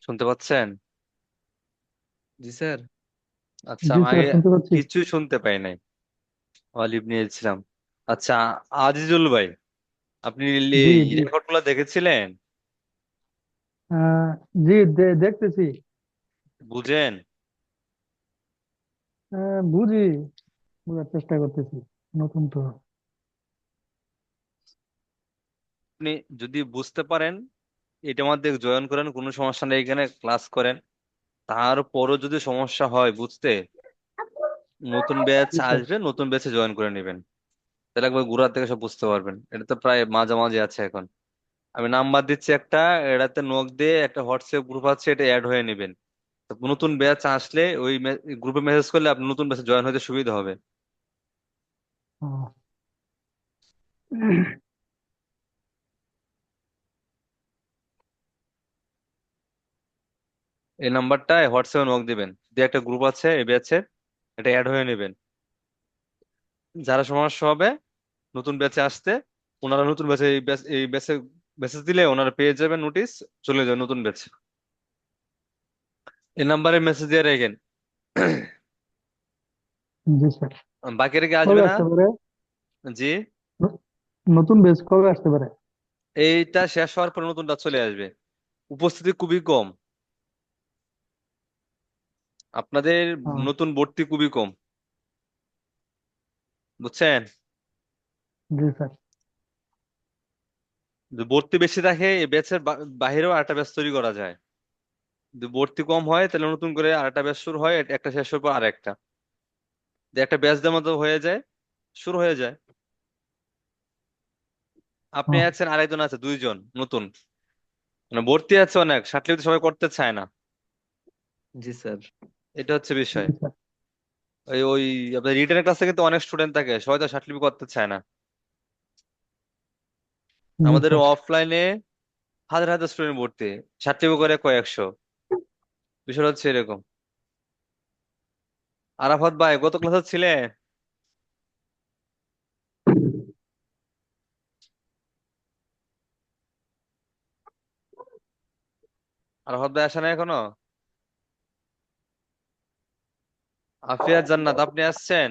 শুনতে পাচ্ছেন? জি স্যার। আচ্ছা, জি আমি স্যার, আগে শুনতে পাচ্ছি। কিছুই শুনতে পাই নাই। অলিভ নিয়েছিলাম। আচ্ছা, আজিজুল ভাই, আপনি জি জি। রেকর্ড গুলা দেখেছিলেন? আহ, জি, দেখতেছি। বুঝেন? বুঝি, বোঝার চেষ্টা করতেছি। নতুন তো। আপনি যদি বুঝতে পারেন এটার মধ্যে জয়েন করেন, কোনো সমস্যা নেই, এখানে ক্লাস করেন। তারপরও যদি সমস্যা হয় বুঝতে, নতুন ব্যাচ জি স্যার। আসবে, নতুন ব্যাচে জয়েন করে নেবেন। তাহলে একবার গোড়া থেকে সব বুঝতে পারবেন। এটা তো প্রায় মাঝামাঝি আছে এখন। আমি নাম্বার দিচ্ছি একটা, এটাতে নক দিয়ে একটা হোয়াটসঅ্যাপ গ্রুপ আছে, এটা অ্যাড হয়ে নেবেন। তো নতুন ব্যাচ আসলে ওই গ্রুপে মেসেজ করলে আপনি নতুন ব্যাচে জয়েন হতে সুবিধা হবে। ও, এই নাম্বারটায় হোয়াটসঅ্যাপে নক দিবেন, দিয়ে একটা গ্রুপ আছে এই ব্যাচের, এটা অ্যাড হয়ে নেবেন। যারা সমস্যা হবে নতুন ব্যাচে আসতে, ওনারা নতুন ব্যাচে এই ব্যাচে মেসেজ দিলে ওনারা পেয়ে যাবেন নোটিশ, চলে যাবে নতুন ব্যাচে। এই নাম্বারে মেসেজ দিয়ে রাখেন। জি স্যার। বাকিরা কি আসবে কবে না? আসতে পারে? জি। ন- নতুন বেচ কবে আসতে পারে? এইটা শেষ হওয়ার পর নতুনটা চলে আসবে। উপস্থিতি খুবই কম আপনাদের, ও, নতুন ভর্তি খুবই কম, বুঝছেন? জি স্যার। যদি ভর্তি বেশি থাকে এই ব্যাচের বাহিরেও আরেকটা ব্যাচ তৈরি করা যায়। যদি ভর্তি কম হয় তাহলে নতুন করে আরেকটা ব্যাচ শুরু হয়, একটা শেষ হওয়ার পর আরেকটা, যে একটা ব্যাচ দেওয়ার মতো হয়ে যায়, শুরু হয়ে যায়। আপনি ও, আছেন, আরেকজন আছে, দুইজন নতুন। মানে ভর্তি আছে অনেক, সার্টিফিকেট সবাই করতে চায় না। জি স্যার। এটা হচ্ছে বিষয়। জি স্যার। ওই ওই আপনার রিটেনের ক্লাসে কিন্তু অনেক স্টুডেন্ট থাকে, সবাই তো সার্টিফিকেট করতে চায় না। জি আমাদের স্যার। অফলাইনে হাজার হাজার স্টুডেন্ট ভর্তি, সার্টিফিকেট করে কয়েকশো। বিষয় হচ্ছে এরকম। আরাফাত ভাই, গত ক্লাসে ছিলেন? আরাফাত ভাই আসে না এখনো? আফিয়া জান্নাত, আপনি আসছেন?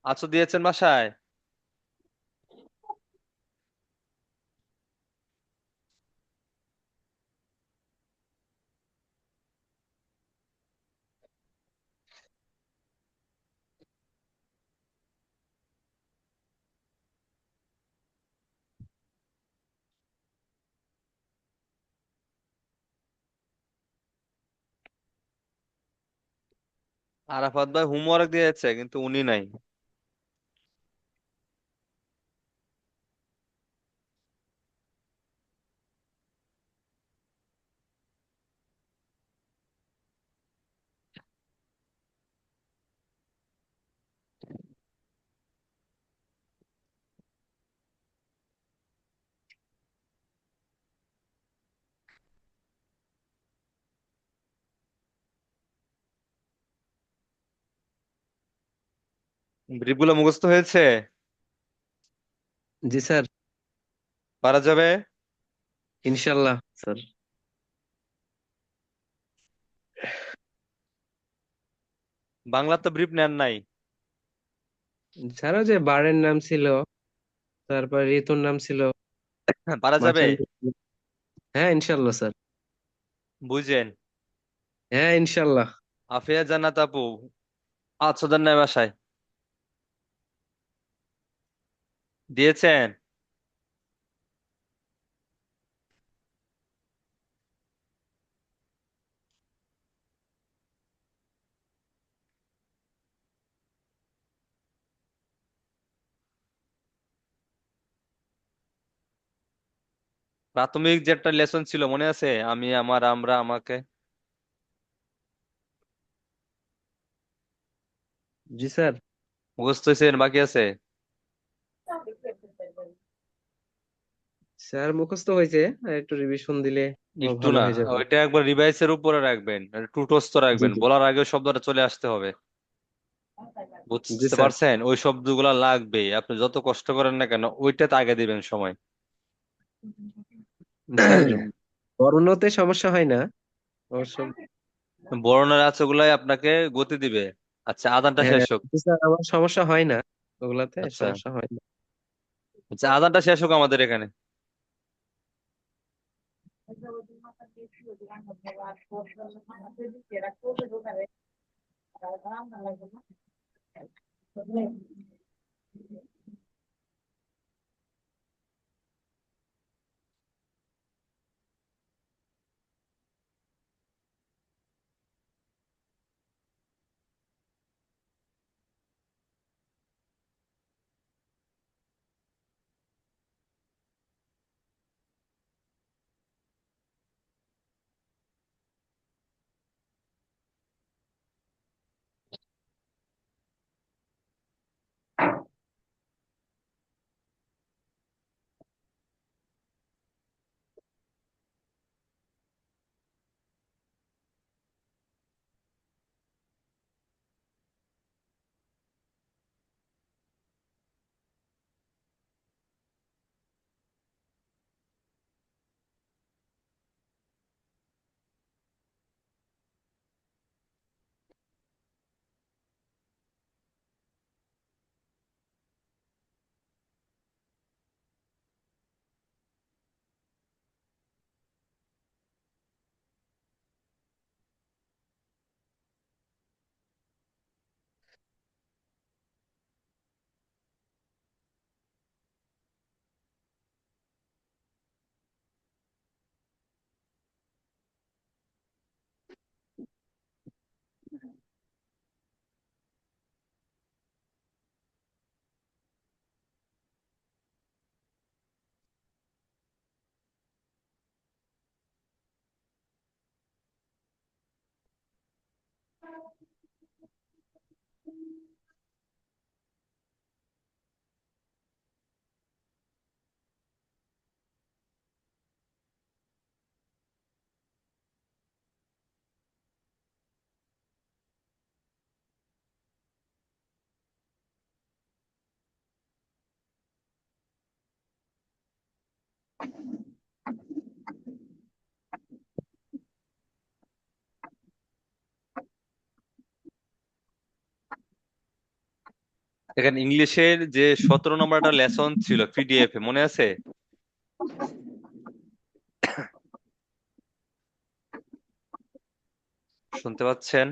আছো দিয়েছেন বাসায়? আরাফাত ভাই হোমওয়ার্ক দিয়েছে কিন্তু উনি নাই। ব্রিফগুলো মুখস্থ হয়েছে? জি স্যার। পারা যাবে? ইনশাল্লাহ স্যার। বাংলা তো ব্রিফ নেন নাই? স্যার ওই যে বারের নাম ছিল, তারপর ঋতুর নাম ছিল, পারা যাবে? মাছের নাম ছিল। হ্যাঁ ইনশাল্লাহ স্যার। বুঝেন? হ্যাঁ, ইনশাল্লাহ। আফিয়া জান্নাত আপু, আছো দেন নাই বাসায়? দিয়েছেন? প্রাথমিক যে একটা লেসন ছিল মনে আছে, আমি, আমার, আমরা, আমাকে, জি স্যার। মুখস্থ হয়েছে না বাকি আছে? স্যার মুখস্থ হয়েছে, আর একটু রিভিশন দিলে একটু ভালো না, হয়ে যাবে। ওইটা একবার রিভাইসের উপরে রাখবেন, টুটস্থ জি রাখবেন, জি। বলার আগে শব্দটা চলে আসতে হবে। জি বুঝতে স্যার। পারছেন? ওই শব্দগুলা লাগবে, আপনি যত কষ্ট করেন না কেন ওইটাতে আগে দিবেন সময়। স্যার, পড়ানোতে সমস্যা হয় না অবশ্য। বর্ণের আছে ওগুলাই আপনাকে গতি দিবে। আচ্ছা, আদানটা হ্যাঁ, শেষ হোক। জি স্যার, আমার সমস্যা হয় না, ওগুলাতে আচ্ছা, সমস্যা হয় না। আচ্ছা, আদানটা শেষ হোক আমাদের এখানে। এখানে ইংলিশের যে 17 নম্বর একটা লেসন ছিল পিডিএফ এ, মনে আছে? শুনতে পাচ্ছেন?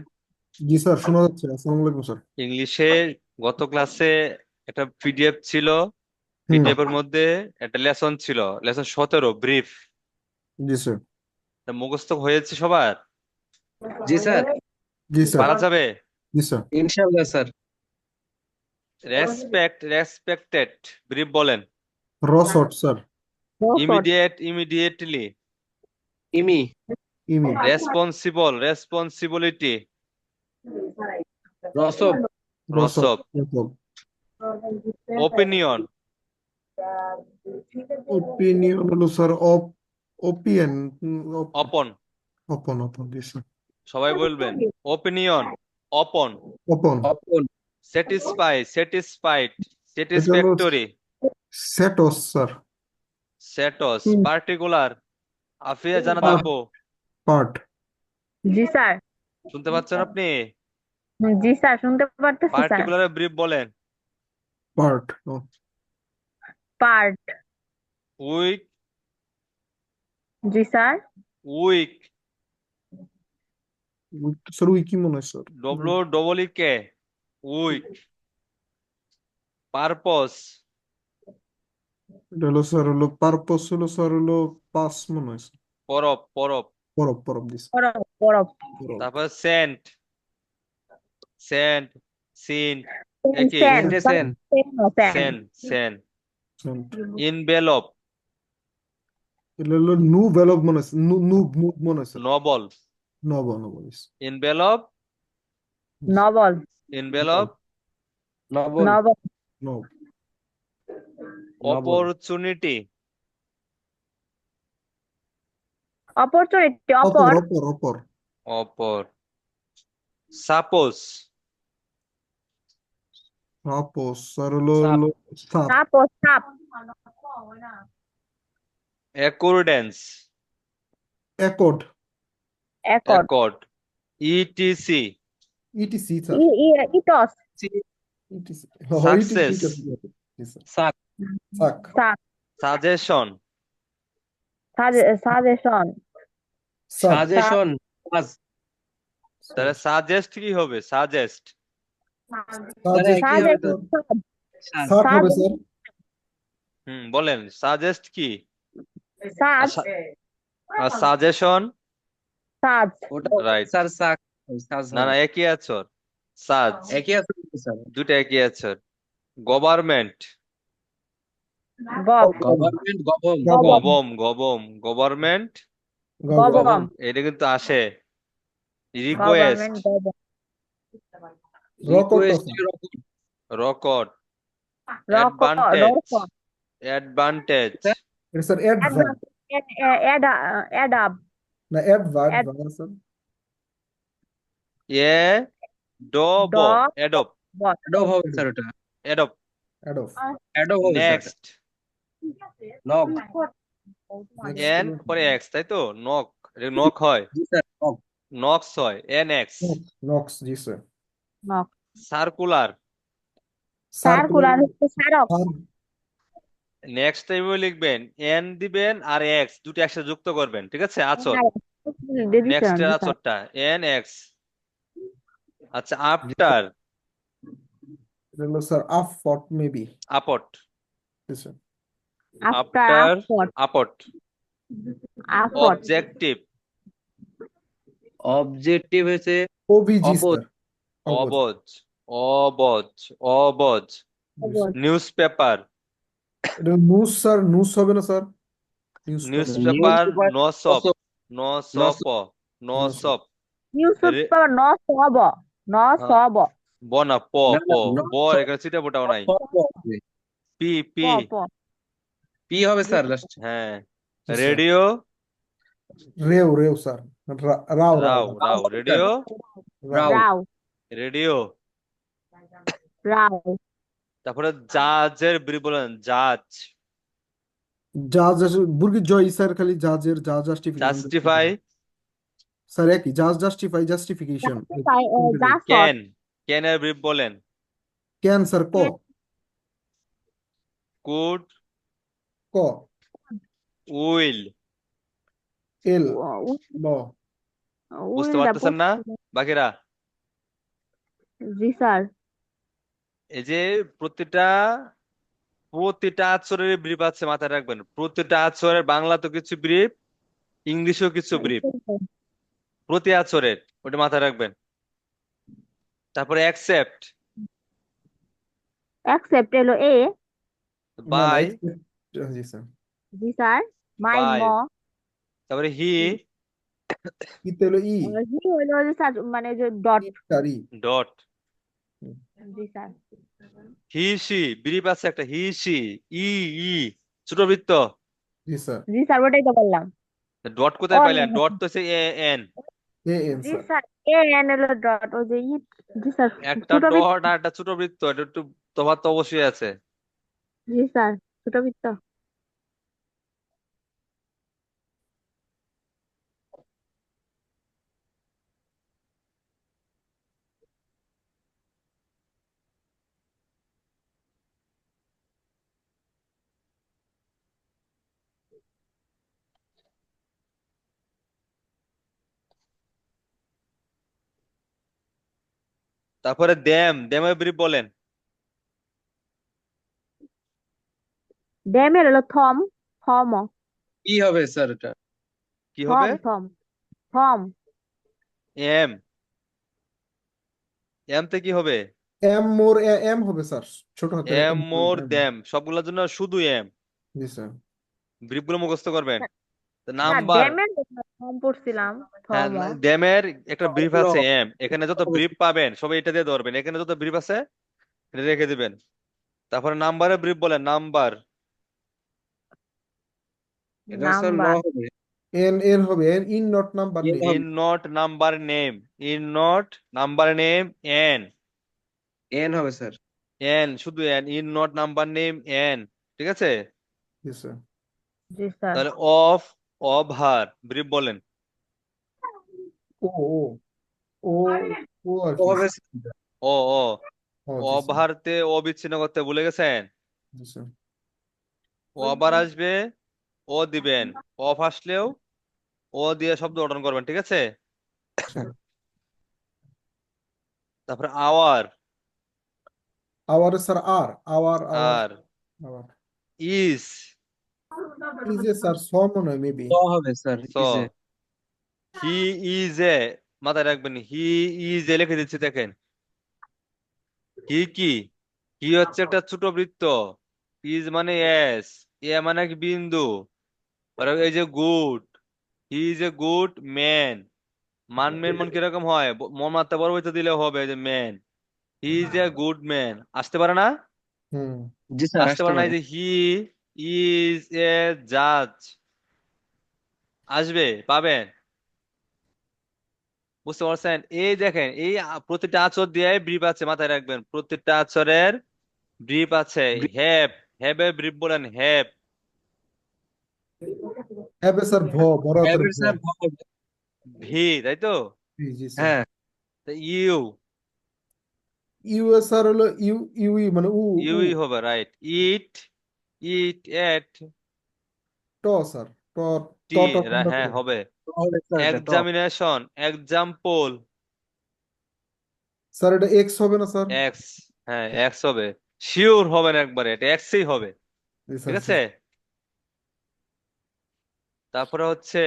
জি স্যার, শোনা যাচ্ছে। আসসালামু আলাইকুম স্যার। ইংলিশের গত ক্লাসে একটা পিডিএফ ছিল, হুম। পিডিএফ এর মধ্যে একটা লেসন ছিল, লেসন 17, ব্রিফ। জি স্যার। মুখস্থ হয়েছে সবার? জি স্যার। জি স্যার। পারা যাবে? জি স্যার। ইনশাল্লাহ স্যার। রেসপেক্টেড, ব্রিফ বলেন। রসট স্যার। ইমিডিয়েটলি। ইমি। ইমি। রেসপন্সিবিলিটি। রসব। রসদ। রসব। রসদ। ওপিনিয়ন। ওপিনিয়ন হলো স্যার ওপিএন। অপন। অপন অপন, জি স্যার। সবাই বলবেন। ওপিনিয়ন। অপন। অপন। অপন। স্যাটিসফাইড। এটা হলো স্যাটিসফ্যাক্টরি। সেটস স্যার। স্যাটস। পার্টিকুলার। আফিয়া জানাত পার্ট। আপু, পার্ট। জি স্যার। শুনতে পাচ্ছেন আপনি? জি স্যার, শুনতে পারতেছি স্যার। পার্টিকুলার ব্রিফ বলেন। পার্ট। পার্ট। উইক। জি স্যার। উইক। স্যার উই কি মনে হয় sir? W double E K, week. Purpose, এটা হলো স্যার হলো পারপস হলো স্যার হলো পাস মনে হয় স্যার। পরব পরব। পরব পরব দিস বরফ বরফ পরব। তারপর সেন্ট, সেন্ট, সিন, সেন একই। সেন সেন্টে মানে সেন সেন ও সেন সেন, সেন। সেন্ট। ইনভেলপ, এটা হলো নু ভেলভ মনে হয় নু নু নু মনে হয় sir. Noble, knob knob this envelope, noble envelope. Noble noble knob noble opportunity, opportunity অপর অপর অপর অপর অপর। সাপোজ, সাপোস স্যার হলো সাপ হলো সাপ। সাপ ও সাপ অ্যাকর্ডেন্স, অ্যাকর্ড। একট accord. Etc, etc sir. It's etc etc success, ঠিক আছে জি স্যার। সাক সাক সাপ সাজেশন। সাজেশন সাব সাপ সাজেশন সাজ তাহলে সাজেস্ট কি হবে? সাজেস্ট। তাহলে সাজেস্ট একই হবে তো সাজেশন সাজ সাক সাজ হবে স্যার। বলেন সাজেস্ট কি? আর সাজ সাজেশন। সাজ ওটা রাইট। স্যার সাক সাজ না না, হবে একই আছর। সাজ, একই আছে তো স্যার দুটা একই আছর। Government, gov government govern govern গবম গবম গবম, গভর্নমেন্ট। গভর্ন গবম এটা কিন্তু আসে। রিকোয়েস্ট, গভর্নমেন্ট গবম রকট রিকোয়েস্ট স্যার। রকট। রক অ্যাডভান্টেজ, রক অ্যাডভান্টেজ। এটা স্যার অ্যাডভার্ব অ্যাডাব না অ্যাডভার্ব অ্যাড বাংলা স্যার। এ ডব, ড এডপ, অ্যাডোব হবে স্যার ওটা এডপ। অ্যাডভ অ্যাডোব হবে স্যার ওটা নেক্সট, নক নেক্সট এন পরে এক্স, তাই তো? নক, নক হয়, জি স্যার নক নক্স হয়, এন এক্স। নক্স জি স্যার। নক সার্কুলার, সার্কুলার সার্কুলার হচ্ছে স্মারক নেক্সট টাইমে লিখবেন এন দিবেন আর এক্স দুটো একসাথে যুক্ত করবেন, ঠিক আছে? আচর, নেক্সট এর স্যার আচরটা এন এক্স। আচ্ছা, আফটার, এটা হলো স্যার আফট মেবি আপট, জি স্যার। আফটার আফটার, আপট আপট। আপট অবজেক্টিভ, অবজেক্টিভ হয়েছে ওবিজি অপোজ স্যার। অপোজ অবজ, অবজ, অবজ। নিউজ পেপার, এটা নুস স্যার নুস হবে না sir? News newspaper newspaper. Paper নসপ, নস নসপ, নস নসপ। নিউজ পেপার ন সব ন হ্যাঁ, সব ব না, প না প। না ব এখানে চিটা পোটাও নাই। পি প পি। প পি হবে স্যার লাস্ট হ্যাঁ। জি স্যার। রেডিও, রেও রেও স্যার। রাও রাও রাও, রাও, রেডিও, রাও। রাও রাও রেডিও। রাও তারপরে জাজের বলেন, জাজ। জাজ বুর্গি জয় স্যার খালি জাজের জাজ জাস্টিফিকেশন জাস্টিফাই, স্যার একই জাজ জাস্টিফাই জাস্টিফিকেশন জাসট ক্যান, ক্যানের ব্রিফ বলেন। ক্যান স্যার ক কুড, ক উইল। এল ল বুঝতে উইলটা পারতেছেন না বাকিরা? জি স্যার এই যে প্রতিটা প্রতিটা আচরের ব্রিফ আছে, মাথায় রাখবেন। প্রতিটা আচরের বাংলা তো কিছু ব্রিফ, ইংলিশেও কিছু ব্রিফ, প্রতি আচরের, ওটা মাথায় রাখবেন। তারপরে অ্যাকসেপ্ট, অ্যাকসেপ্ট এলো এ না না বাই, জি স্যার। জি স্যার মাই ম বাই। তারপরে হি, ইতে হলো ই হি হইলো যে স্যার মানে যে dot E sir E dot. G sir he she brief আছে একটা, হি সি। ই, ই ছোট বৃত্ত। জি স্যার। জি স্যার ওটাই তো বললাম ডট কোথায় অন পাইলেন? ডট তো হচ্ছে A N. A N G sir. Sir A N এলো ডট ওই যে জি স্যার একটা ছোট বৃত্ত ডট আর একটা ছোট বৃত্ত, এটা একটু তফাৎ তো অবশ্যই আছে। জি স্যার ছোট বৃত্ত তারপরে ড্যামের ব্রিফ বলেন। ড্যামের হলো থম। থম। কি হবে স্যার এটা? কি হবে? থম থম। থম। এম। এম তে কি হবে? এম মোর এম হবে স্যার, ছোট হাতের M M more M. Them, সবগুলোর জন্য শুধু এম। জি স্যার। ব্রিফ গুলো মুখস্থ করবেন। না, নাম্বার। ড্যামের থম পড়ছিলাম। হ্যাঁ, থম। ড্যামের একটা ব্রিফ ন আছে এম, এখানে যত ব্রিফ পাবেন সবাই এটা দিয়ে ধরবেন, এখানে যত ব্রিফ আছে এটা রেখে দিবেন। তারপরে নাম্বারের ব্রিফ বলেন, নাম্বার। এটা স্যার ন নাম্বার। হবে। এন এর হবে N in not number N name. হবে। In not number name. In not number name. N. N হবে স্যার। এন, শুধু N, in not number name N. ঠিক আছে। জি স্যার। জি স্যার। তাহলে অফ, অফ হার ব্রিফ বলেন। ও ও ও ও আর ও কি হবে স্যার? স্যার। ও ও। ও জি অফ স্যার। হারতে অবিচ্ছিন্ন করতে ভুলে গেছেন। জি স্যার। ও আবার আসবে, ও দিবেন। অফ আসলেও ও দিয়ে শব্দ গঠন করবেন, ঠিক আছে। স্যার তারপরে আওয়ার। আওয়ার স্যার আর আওয়ার আওয়ার আর our is. Is a sir স মনে হয় মেবি। স হবে স্যার, ইজে। স। হি ইজ এ, মাথায় রাখবেন, হি ইজ এ লিখে দিচ্ছি দেখেন। হি কি? হি হচ্ছে একটা ছোট বৃত্ত। ইজ মানে এস। এ মানে কি বিন্দু। আর এই যে good, he is a good man. Men man কিরকম হয়? মন মাত্রা বড় হইতে দিলে হবে, এই যে man. He is a good man, আসতে পারে না? হুম। জি স্যার, আসতে আসতে পারে না। পারে। এই যে হি ইজ এ জাজ, আসবে, পাবেন। বুঝতে পারছেন? এই দেখেন, এই প্রতিটা আচর দিয়ে ব্রিফ আছে, মাথায় রাখবেন প্রতিটা আচরের ব্রিফ আছে। হ্যাভ, হ্যাভ এর ব্রিফ বলেন, হ্যাভ। হ্যাবে স্যার বড় হাতের হ্যাভের ভ। স্যার ভ হবে। ভি, তাই তো। জি জি স্যার। হ্যাঁ। ইউ, ইউ এস স্যার হলো ইউ ইউই মানে উ উ ইউই হবে, রাইট। ইট, ইট এট। ট স্যার ট ট টি, ট কোনটা হ্যাঁ করে? হবে। ট হবে স্যার, এটা ট। Examination, example. স্যার এটা এক্স হবে না স্যার? এক্স, হ্যাঁ এক্স হবে। শিওর হবে না একবারে, এটা এক্সই হবে। জি ঠিক স্যার জি। আছে। তারপরে হচ্ছে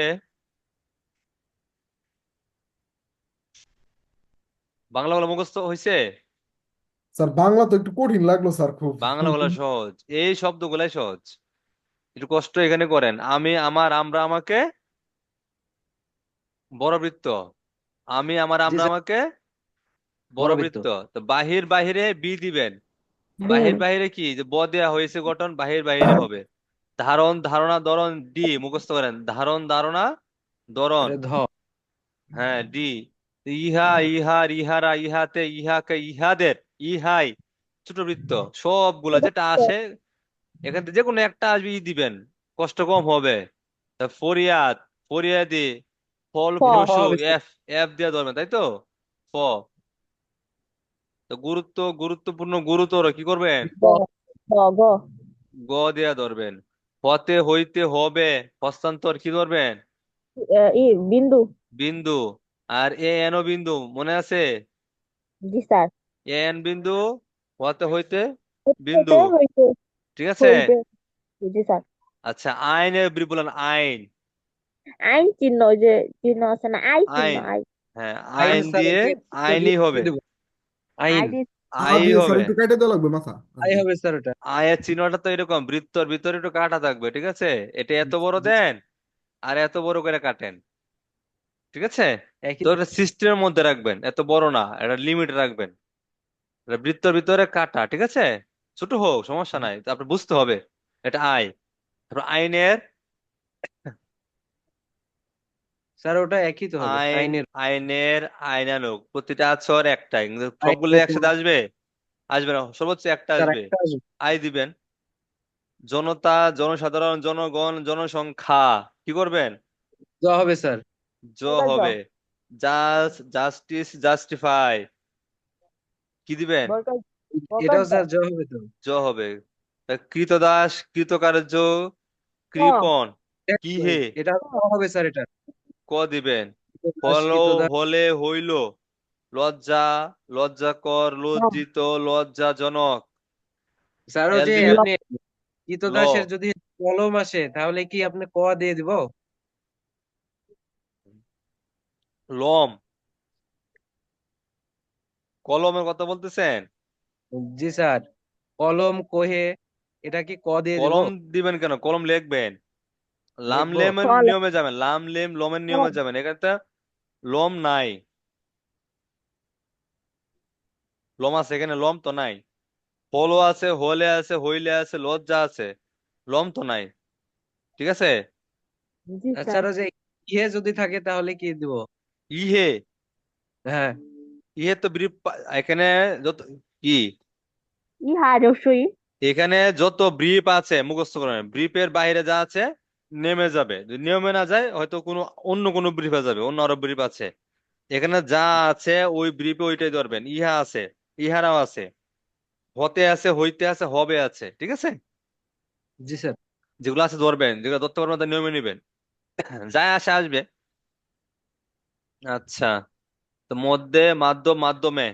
বাংলা বলা মুখস্থ হয়েছে। স্যার বাংলা তো একটু কঠিন লাগলো স্যার খুব। বাংলা বলা সহজ, এই শব্দগুলাই সহজ। একটু কষ্ট এখানে করেন। আমি, আমার, আমরা, আমাকে বড় বৃত্ত। আমি, আমার, জি আমরা, স্যার, আমাকে বড় বড়বৃত্ত। বৃত্ত। তো বাহির বাহিরে বি দিবেন। বিন। বাহির বাহিরে কি, যে ব দেয়া হয়েছে গঠন, বাহির বাহিরে হবে। ধারণ, ধারণা, দরণ, ডি মুখস্থ করেন। ধারণ, ধারণা, দরণ। এটা ধ। হ্যাঁ ডি। ইহা, ইহার, ইহারা, ইহাতে, ইহাকে, ইহাদের, ইহাই। ছোট বৃত্ত। সবগুলা যেটা আসে এখান থেকে যে কোনো একটা আসবে, ই দিবেন, কষ্ট কম হবে। তা ফরিয়াদ, ফরিয়াদি। ফল ফ। এটা ফ প্রসূ, হবে স্যার। এফ, এফ দিয়ে ধরবেন, তাই তো। ফ। তো গুরুত্ব, গুরুত্বপূর্ণ, গুরুতর, কি করবেন? গ। গ। গ। গ দিয়া ধরবেন। হতে, হইতে, হবে, হস্তান্তর, কি ধরবেন? বিন্দু। বিন্দু। আর এ এন ও বিন্দু, মনে আছে? জি স্যার। এ এন বিন্দু, হতে, হইতে, বিন্দু। হইতে হইতে ঠিক আছে। হইতে। জি স্যার। আচ্ছা, আইনের ব্রিফ বলেন, আইন। আইন চিহ্ন, ওই যে চিহ্ন আছে না, আই চিহ্ন, আইন, আই। হ্যাঁ আই আইন হবে স্যার, দিয়ে, ওই যে আইনই হবে। দেবো। আই আইন। দি। আ আই দিয়ে স্যার হবে। একটু কেটে দেওয়া লাগবে মাথা আর আই কি। হবে স্যার ওটা। আয়ের চিহ্নটা তো এরকম বৃত্তর ভিতরে একটু কাটা থাকবে, ঠিক আছে। এটা এত বড় জি স্যার, দেন আর এত বড় করে কাটেন, ঠিক আছে। একই তো তো। এটা সিস্টেমের মধ্যে রাখবেন, এত বড় না, এটা লিমিট রাখবেন। এটা বৃত্তর ভিতরে কাটা, ঠিক আছে। ছোট হোক সমস্যা নাই, তারপর বুঝতে হবে এটা আই। তারপর আইনের, স্যার ওটা একই তো হবে, আইন, আইনের। আইনের, আইনানুগ, প্রতিটা আছর একটাই, কিন্তু সবগুলো আইনের একসাথে আসবে, আসবে না, সর্বোচ্চ একটা স্যার আসবে। একটা আসবে। আই দিবেন। জনতা, জনসাধারণ, জনগণ, জনসংখ্যা, কি করবেন? জ হবে স্যার। জ হবে। জাজ, জাস্টিস, জাস্টিফাই, কি দিবেন? বরকত। বরকত এটাও দাও। স্যার জ হবে তো। জ হবে। তা কৃতদাস, কৃতকার্য, ক। কৃপণ, কি হে, এটা ক হবে স্যার, এটা। ক দিবেন। কৃতদাস, হলো, কৃতদাস। হলে, হইল, লজ্জা, লজ্জাকর, লজ্জিত, লজ্জাজনক। স্যার ও এল যে দিলে আপনি ল, কৃতদাসের যদি কলম আসে তাহলে কি আপনি ক দিয়ে দিব? লম, কলমের কথা বলতেছেন? জি স্যার, কলম কোহে, এটা কি ক দিয়ে দিব? কলম দিবেন কেন? কলম লিখবেন। লাম লিখবো? লেমের কলম। নিয়মে যাবেন, লাম লেম লমের নিয়মে যাবেন। এখানে তো লম নাই, লম আছে এখানে? লম তো নাই। হলো আছে, হলে আছে, হইলে আছে, লজ্জা আছে, লম তো নাই। ঠিক আছে। জি স্যার। স্যার ও যে ইহে যদি থাকে তাহলে কি দিব? ইহে, হ্যাঁ। ইহে তো ব্রিফ এখানে যত কি, ইহা রসই। এখানে যত ব্রিফ আছে মুখস্থ করেন, ব্রিফের বাইরে যা আছে নেমে যাবে। যদি নিয়মে না যায় হয়তো কোনো অন্য কোনো ব্রিফে যাবে, অন্য আরো ব্রিফ আছে। এখানে যা আছে ওই ব্রিফে ওইটাই ধরবেন। ইহা আছে, ইহারাও আছে, হতে আছে, হইতে আছে, হবে আছে। ঠিক আছে। জি স্যার। যেগুলো আছে ধরবেন, যেগুলো ধরতে পারবেন তার নিয়মে নিবেন। যায় আসে আসবে। আচ্ছা, তো মধ্যে, মাধ্যম, মাধ্যমে।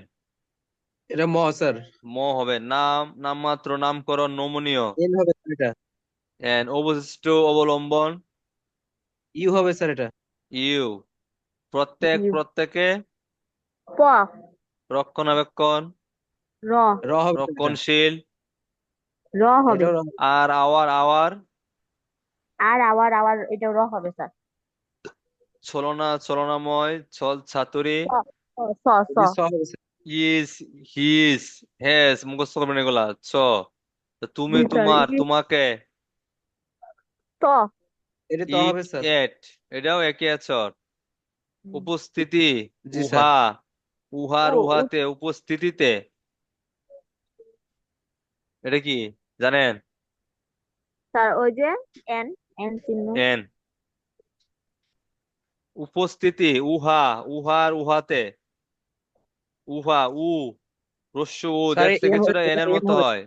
এটা ম স্যার। ম হবে। নাম, নামমাত্র, নামকরণ, নমনীয়। এন হবে স্যার এটা। এন্ড অবশিষ্ট, অবলম্বন। ইউ হবে স্যার এটা। ইউ, প্রত্যেক, ইউ। প্রত্যেকে। প। রক্ষণাবেক্ষণ, র। র হবে স্যার এটা। রক্ষণশীল। র হবে। এটাও র। আর আওয়ার, আওয়ার। আর আবার আবার এটাও র হবে স্যার। ছলনা, ছলনাময়, ছল ছাতুরি। স। স। স। এটি স হবে স্যার। ইস, হিস, হ্যাস, মুখস্থ করবেন এগুলা। তো তুমি, জি স্যার। তোমার, তোমাকে। ত। এটি ত ইট, হবে স্যার। এট, এটাও একই আছর। উপস্থিতি, জি স্যার। উহা, উহার, উ। উ। উহাতে, উপস্থিতিতে। এটা কি জানেন? স্যার ওই যে এন, এন চিহ্ন। এন, উপস্থিতি, উহা, উহার, উহাতে, উহা, উ, রস্য উ, স্যার দেখতে এন কিছুটা এটা এনের এন মতো হবে হয়,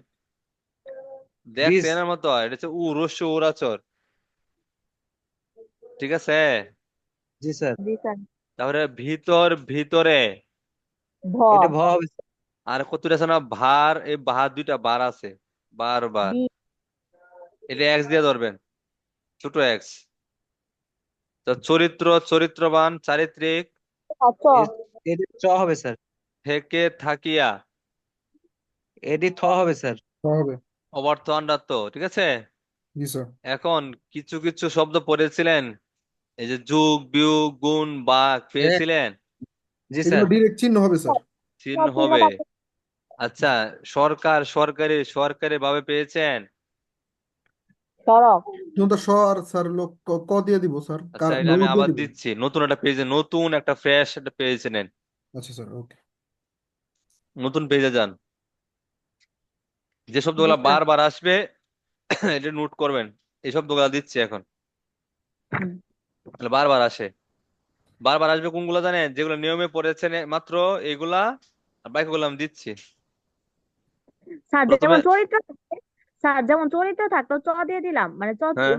দেখতে বিশ। এনের মতো হয়। এটা হচ্ছে উ, রস্য উর আচর। ঠিক আছে। জি স্যার। জি স্যার। তারপরে ভিতর, ভিতরে। ভ। এটা ভ হবে স্যার। আর কতটা আছে না ভার, এই ভার দুইটা বার আছে, বার বার। বি। এটা এক্স দিয়ে ধরবেন, ছোট এক্স। তো চরিত্র, চরিত্রবান, চারিত্রিক। চ। এটি চ হবে স্যার। থেকে, থাকিয়া। এটি থ হবে স্যার। তা হবে। অবার্থ, আন্ডার্থ। ঠিক আছে। জি স্যার। এখন কিছু কিছু শব্দ পড়েছিলেন, এই যে যুগ, বিয়োগ, গুণ, ভাগ হ্যাঁ। পেয়েছিলেন। জি এগুলো স্যার। ডিরেক্ট চিহ্ন হবে স্যার। চিহ্ন চিহ্ন হবে। থাকে। আচ্ছা, সরকার, সরকারি, সরকারি ভাবে পেয়েছেন। সড়ক। কিন্তু স আর স্যার লোক ক দিয়ে দিব স্যার, আচ্ছা, কার এটা নৌ আমি দিয়ে আবার দিব। দিচ্ছি। নতুন একটা পেজে, নতুন একটা ফ্রেশ একটা পেজে নেন। আচ্ছা স্যার, ওকে। নতুন পেজে যান। যে জি শব্দগুলো স্যার। বারবার আসবে এটা নোট করবেন। এই শব্দগুলো দিচ্ছি এখন, হুম। তাহলে বারবার আসে। বারবার আসবে কোনগুলো জানেন? যেগুলো নিয়মে পড়েছেন মাত্র, এগুলা। আর বাকিগুলো আমি দিচ্ছি। স্যার প্রথমে, যেমন চরিত্র থাকে, স্যার যেমন চরিত্র থাকলো চ দিয়ে দিলাম, মানে চ। হ্যাঁ,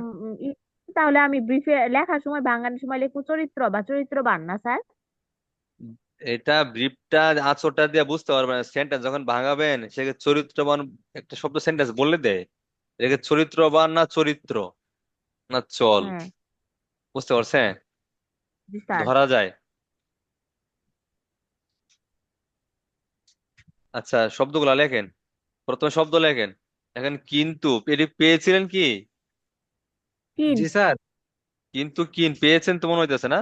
তাহলে আমি ব্রিফে লেখার সময় ভাঙানোর সময় লিখবো চরিত্র বা চরিত্রবান না স্যার? এটা ব্রিফটা আঁচড়টা দিয়ে বুঝতে পারবেন। সেন্টেন্স যখন ভাঙাবেন সেক্ষেত্রে চরিত্রবান একটা শব্দ সেন্টেন্স বললে দেয়, এটাকে চরিত্রবান না চরিত্র না চল, হ্যাঁ। বুঝতে পারছেন? জি স্যার। ধরা যায়। আচ্ছা, শব্দগুলা লেখেন। প্রথমে শব্দ লেখেন। এখন কিন্তু, এটি পেয়েছিলেন কি? তিন। জি স্যার। কিন্তু কিন পেয়েছেন তো মনে হইতেছে না?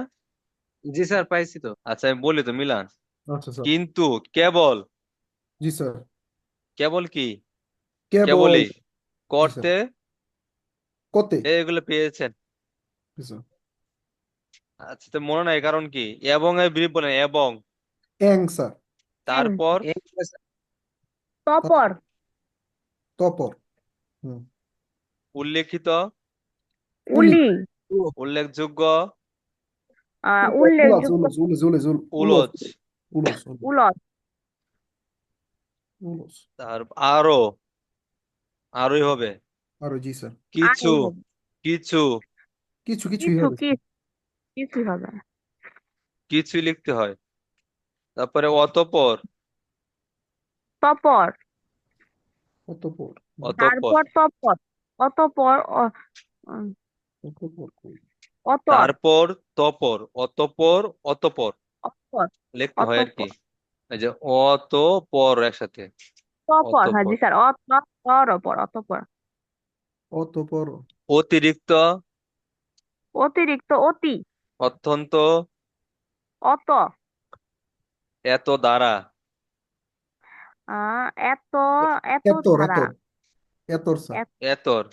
জি স্যার পাইছি তো। আচ্ছা, আমি বলি তো মিলান। আচ্ছা স্যার। কিন্তু, কেবল, জি স্যার। কেবল কি, কেবল। কেবলই, জি স্যার। করতে, কতে। এগুলো পেয়েছেন। জি স্যার। আচ্ছা, তো মনে নাই কারণ কি? এবং এই ব্রিফ বলেন, এবং। অ্যাং স্যার। এন। তারপর এন হবে স্যার। তপর। তপর। হুম। উল্লেখিত, উলি। উলি। উ- উল্লেখযোগ্য, উলাস উল্লেখযোগ্য। উলস উলস উলস উলস উলজ। উলস উলত। উলস। তার আরো, আরোই হবে। আরো জি স্যার। কিছু, আরো হবে। কিছু, কিছুই কিছু হবে কি, স্যার। কিছু হবে। কিছুই লিখতে হয়। তারপরে অতঃপর। তপর। অতঃপর। অতঃপর। তারপর তপর। অতপর উম, অতঃপর কই? অতর। তারপর তপর, অতঃপর, অতঃপর অতপর। লিখতে হয় আর কি। অতপর। এই যে অতঃপর একসাথে। তপর, হ্যাঁ অতঃপর। জি স্যার, অতর অপর, অতপর। অতঃপর। অতিরিক্ত। অতিরিক্ত, অতি। অত্যন্ত। অত। এত দ্বারা। এত। এত এতর ধারা। এতর এতর স্যার। এত। এতর।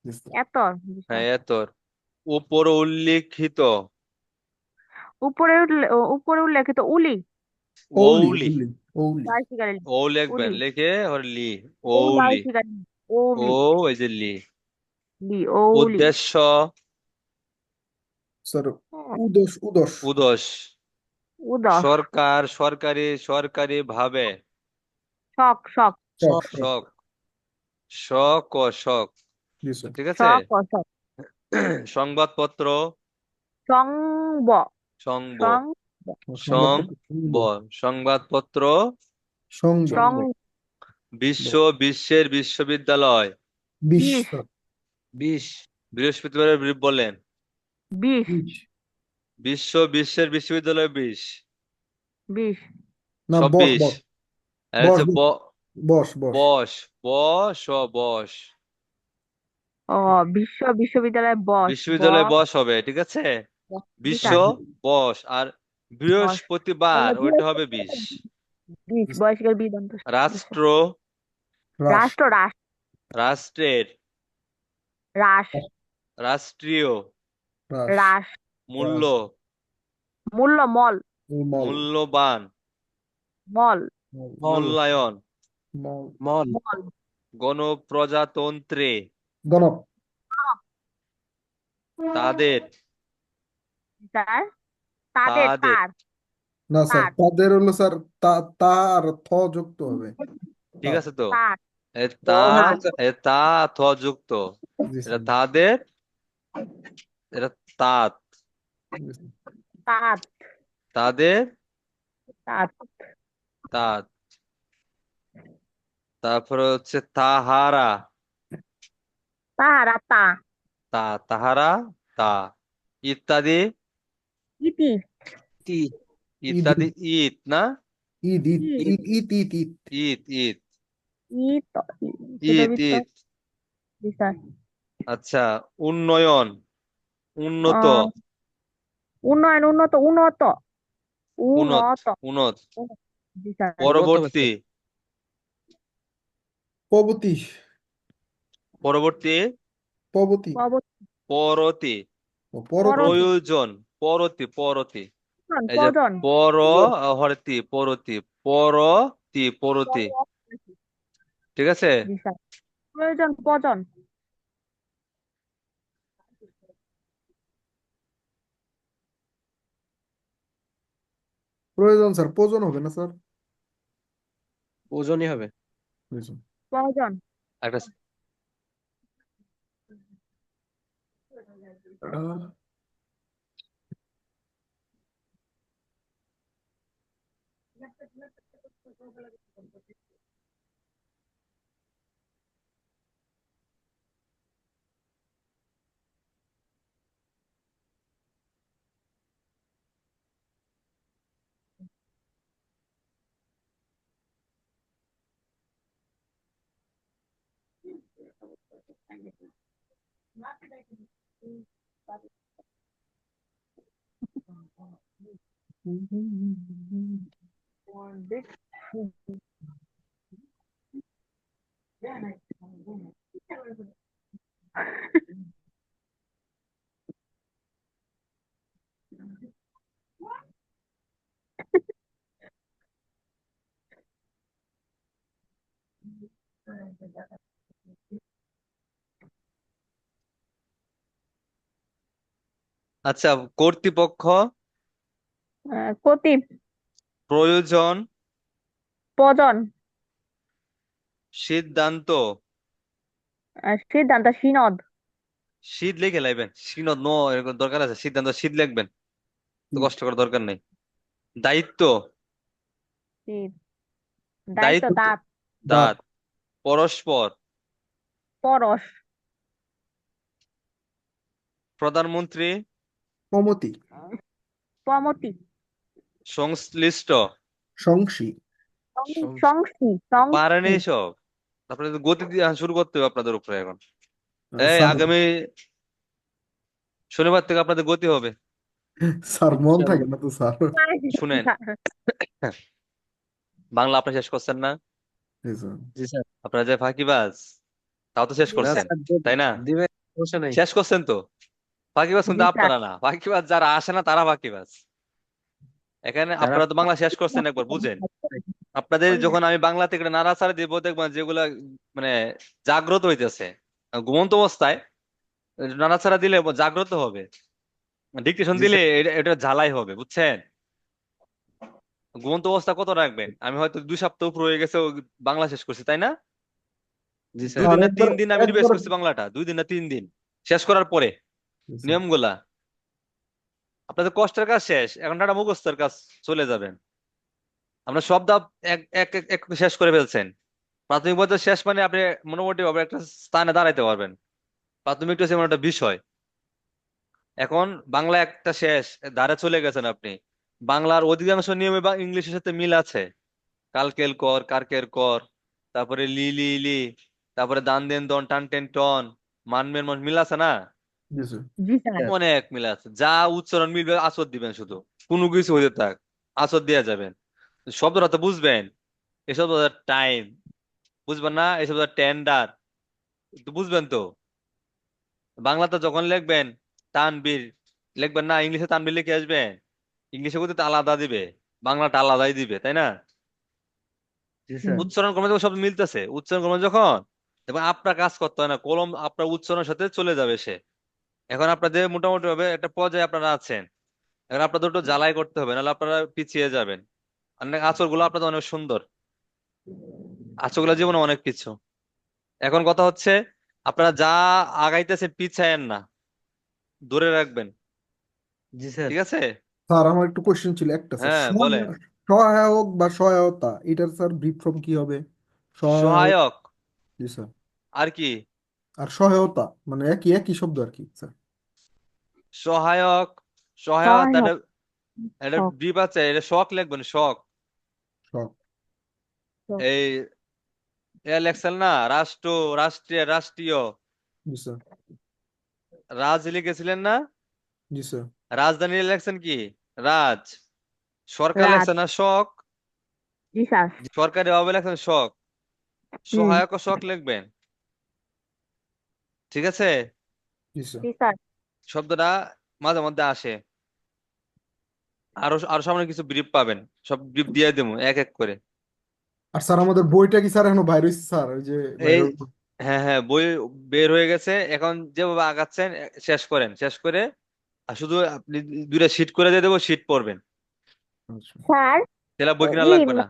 জি স্যার। এতর জি হ্যাঁ স্যার। এতর। উপর উল্লিখিত। উপরে উল্লেখিত, উলি। ওউলি ওউলি। ওউলি ওউলি। লাইসিকারি। ও লিখবেন, উলি। লিখে ওর লি। ও ওউলি। লাইসিকারি। ও, ওলি। এই যে লি। লি, ওলি। উদ্দেশ্য। স্যার উদস উদস। উদস। উদস। সরকার, সরকারি, সরকারি ভাবে। শক, শক। শক শক। শখ। শখ ও শখ। জি স্যার। ঠিক আছে। শক ও শক। সংবাদপত্র। সংব। সংব। সং। সং সংবাদপত্র ব। সংব। সংবাদপত্র। সংব। সং। বিশ্ব, বিশ্বের, বিশ্ববিদ্যালয়। বিশ বিশ। স্যার। বিশ। বৃহস্পতিবারের বলেন। বিশ। বিশ। বিশ্ব, বিশ্বের, বিশ্ববিদ্যালয় বিশ। বিশ। না সব বস বিশ। বস। আর বস হচ্ছে বস বস। বস। বস ও বস। ও, বিশ্ববিদ্যালয় বস ব। বিশ্ববিদ্যালয় বস হবে, ঠিক আছে। জি বিশ্ব স্যার। বস আর বস। বৃহস্পতিবার ওইটা হবে বিশ। বিশ, বয়স্কের বিদন্ত। রাষ্ট্র। রাস রাষ্ট্র, রাষ্ট্র। রাষ্ট্রের। রাস। রাষ্ট্রীয়। রাস রাস। মূল্য। রাস। মূল্য, মল। মল মূল্যবান। মল। মল মল। মূল্যায়ন। মল। মল। মল। গণপ্রজাতন্ত্রে। গণপ। তাদের। স্যার। তাদের, তাদের। তার। না স্যার তার। তাদের হলো স্যার তা আর থ যুক্ত হবে। ঠিক তার। আছে তো। তার। এ তা। তার। তা থ যুক্ত। জি এটা স্যার। তাদের। এটা তাঁত। জি স্যার। তাঁত। তাদের। তাঁত। তাঁত। তারপরে হচ্ছে তাহারা। তাহারা, তা। তাহারা। তা। ইত্যাদি। ইতি। তি। ঈদ ইত্যাদি। ঈদ না। ঈদ ঈদ ঈদ। ঈদ ঈদ ঈদ ঈদ। ঈদ। ঈদ। ঈদ। ঈদ ঈদ। বিস্তার। ঈদ। জি স্যার। আচ্ছা। উন্নয়ন। উন্নত। আহ, উন্নয়ন, উন্নত, উন্নত। উনত। উন্নত। উনত। উন্নত। জি স্যার। উন্নত হচ্ছে। পরবর্তী। পবতী। পরবর্তী। পবতী। পরতি। পরবর্তী। পরতি। প্রয়োজন। পরতি, পরতি। এই যে পজন। পর। হরতি, পরতি। পরতি, পরতি। ঠিক আছে। জি স্যার। প্রয়োজন, পজন। প্রয়োজন স্যার প্রয়োজন হবে না স্যার। ওজনই হবে। প্রয়োজন। প্রয়োজন। একটা। আহ, আচ্ছা। কর্তৃপক্ষ। কতি। প্রয়োজন। পজন। সিদ্ধান্ত। সিদ্ধান্ত, সিনদ। শীত লিখে লাইবেন, সিনত নো এরকম দরকার আছে, সিদ্ধান্ত শীত লিখবেন। তো কষ্ট করার দরকার নেই। দায়িত্ব। তীর, দায়িত্ব, দায়িত্ব, দাঁত, দাঁত, দাঁত, পরস্পর, পরশ, প্রধানমন্ত্রী, পমতি, পমতি, সংশ্লিষ্ট। সংশী, সংশি, পারেন সংশি। এইসব? তারপরে তো গতি দিয়ে শুরু করতে হবে আপনাদের উপরে এখন। এই স্যার, আগামী শনিবার থেকে আপনাদের গতি হবে। স্যার মন থাকে না তো স্যার। শুনেন, বাংলা আপনি শেষ করছেন না? জি স্যার। জি স্যার। আপনারা যে ফাঁকিবাজ, তাও তো শেষ না করছেন, স্যার, তাই না? দিবেন, সমস্যা নাই। শেষ করছেন তো। ফাঁকিবাজ জি কিন্তু স্যার। আপনারা না, ফাঁকিবাজ যারা আসে না তারা ফাঁকিবাজ। এখানে তারা আপনারা তো বাংলা শেষ করছেন, একবার বুঝেন। আপনাদের যখন আমি বাংলা থেকে নাড়াচাড়া দিব, দেখবেন যেগুলা মানে জাগ্রত হইতেছে, ঘুমন্ত অবস্থায় নাড়াচাড়া দিলে জাগ্রত হবে, ডিকটেশন জি দিলে স্যার। এটা ঝালাই হবে, বুঝছেন? ঘুমন্ত অবস্থা কত রাখবেন? আমি হয়তো 2 সপ্তাহ উপর হয়ে গেছে বাংলা শেষ করছি, তাই না? জি দুই স্যার। আর দিন না একবার 3 দিন আমি রিভাইজ একবার করছি বাংলাটা, 2 দিন না 3 দিন শেষ করার পরে জি স্যার। নিয়মগুলা। আপনাদের কষ্টের কাজ শেষ, এখন একটা মুখস্থের কাজ চলে যাবেন। আমরা সব ধাপ এক এক এক এক শেষ করে ফেলছেন। প্রাথমিক পর্যায়ে শেষ মানে আপনি মোটামুটি ভাবে একটা স্থানে দাঁড়াইতে পারবেন। প্রাথমিকটা হচ্ছে এমন একটা বিষয়। এখন বাংলা একটা শেষ, ধারে চলে গেছেন আপনি। বাংলার অধিকাংশ নিয়মে বা ইংলিশের সাথে মিল আছে। কালকেল কর, কারকের কর, তারপরে লি লি লি, তারপরে দান দেন দন, টান টেন টন, মানমেন মন, মিল আছে না? জি স্যার। জি স্যার। অনেক মিল আছে। যা উচ্চারণ মিলবে আসর দিবেন, শুধু কোনো কিছু হইতে থাক আসর দিয়ে যাবেন। শব্দটা তো বুঝবেন। এসব টাইম বুঝবেন না, এসব টেন্ডার বুঝবেন তো। বাংলাতে যখন লিখবেন তানবীর, লিখবেন না, ইংলিশে তানবীর লিখে আসবেন। ইংলিশে কিন্তু আলাদা দিবে, বাংলাটা আলাদাই দিবে, তাই না? জি স্যার। উচ্চারণ ক্রমে যখন শব্দ মিলতেছে, উচ্চারণ ক্রমে যখন, এবং আপনার কাজ করতে হয় না, কলম আপনার উচ্চারণের সাথে চলে যাবে সে। এখন আপনাদের মোটামুটি ভাবে একটা পর্যায়ে আপনারা আছেন। এখন আপনাদের একটু জ্বালাই করতে হবে, নাহলে আপনারা পিছিয়ে যাবেন। অনেক আচর গুলো আপনাদের অনেক সুন্দর, আচর গুলো জীবনে অনেক কিছু। এখন কথা হচ্ছে, আপনারা যা আগাইতেছেন পিছায়েন না, ধরে রাখবেন। জি স্যার। ঠিক আছে? স্যার আমার একটু কোশ্চেন ছিল একটা স্যার, হ্যাঁ বলেন। সহায়ক বা সহায়তা এটার স্যার ব্রিফ ফর্ম কি হবে? সহায়ক। সহায়ক জি স্যার। আর কি? আর সহায়তা মানে একই একই শব্দ আর কি স্যার। সহায়ক, সহায়তা, সহায়ক, এটা শক, ডিপ আছে, এটা শখ লিখবেন, শখ। শখ। শক। এই এ লেখছেন না, রাষ্ট্র, রাষ্ট্রীয়, রাষ্ট্রীয়, জি স্যার। রাজ লিখেছিলেন না? জি স্যার। রাজধানী লেখছেন কি? রাজ। সরকার রাত। লেখছেন না শখ? জি স্যার। সরকারি ভাবে লেখছেন শখ। হুম। সহায়ক ও শখ লিখবেন। ঠিক আছে? জি স্যার। জি স্যার। শব্দটা মাঝে মধ্যে আসে। আরো আরো সামনে কিছু ব্রিফ পাবেন, সব ব্রিফ দিয়ে দেবো এক এক করে। আর স্যার আমাদের বইটা কি স্যার এখনো বাইরে হয়েছে স্যার, ওই যে এই বাইরে? হ্যাঁ হ্যাঁ, বই বের হয়ে গেছে। এখন যেভাবে আগাচ্ছেন শেষ করেন, শেষ করে আর শুধু আপনি 2টা শীট করে দিয়ে দেবো, শীট পড়বেন। আচ্ছা। স্যার, তাহলে বই কিনা ই লাগবে না।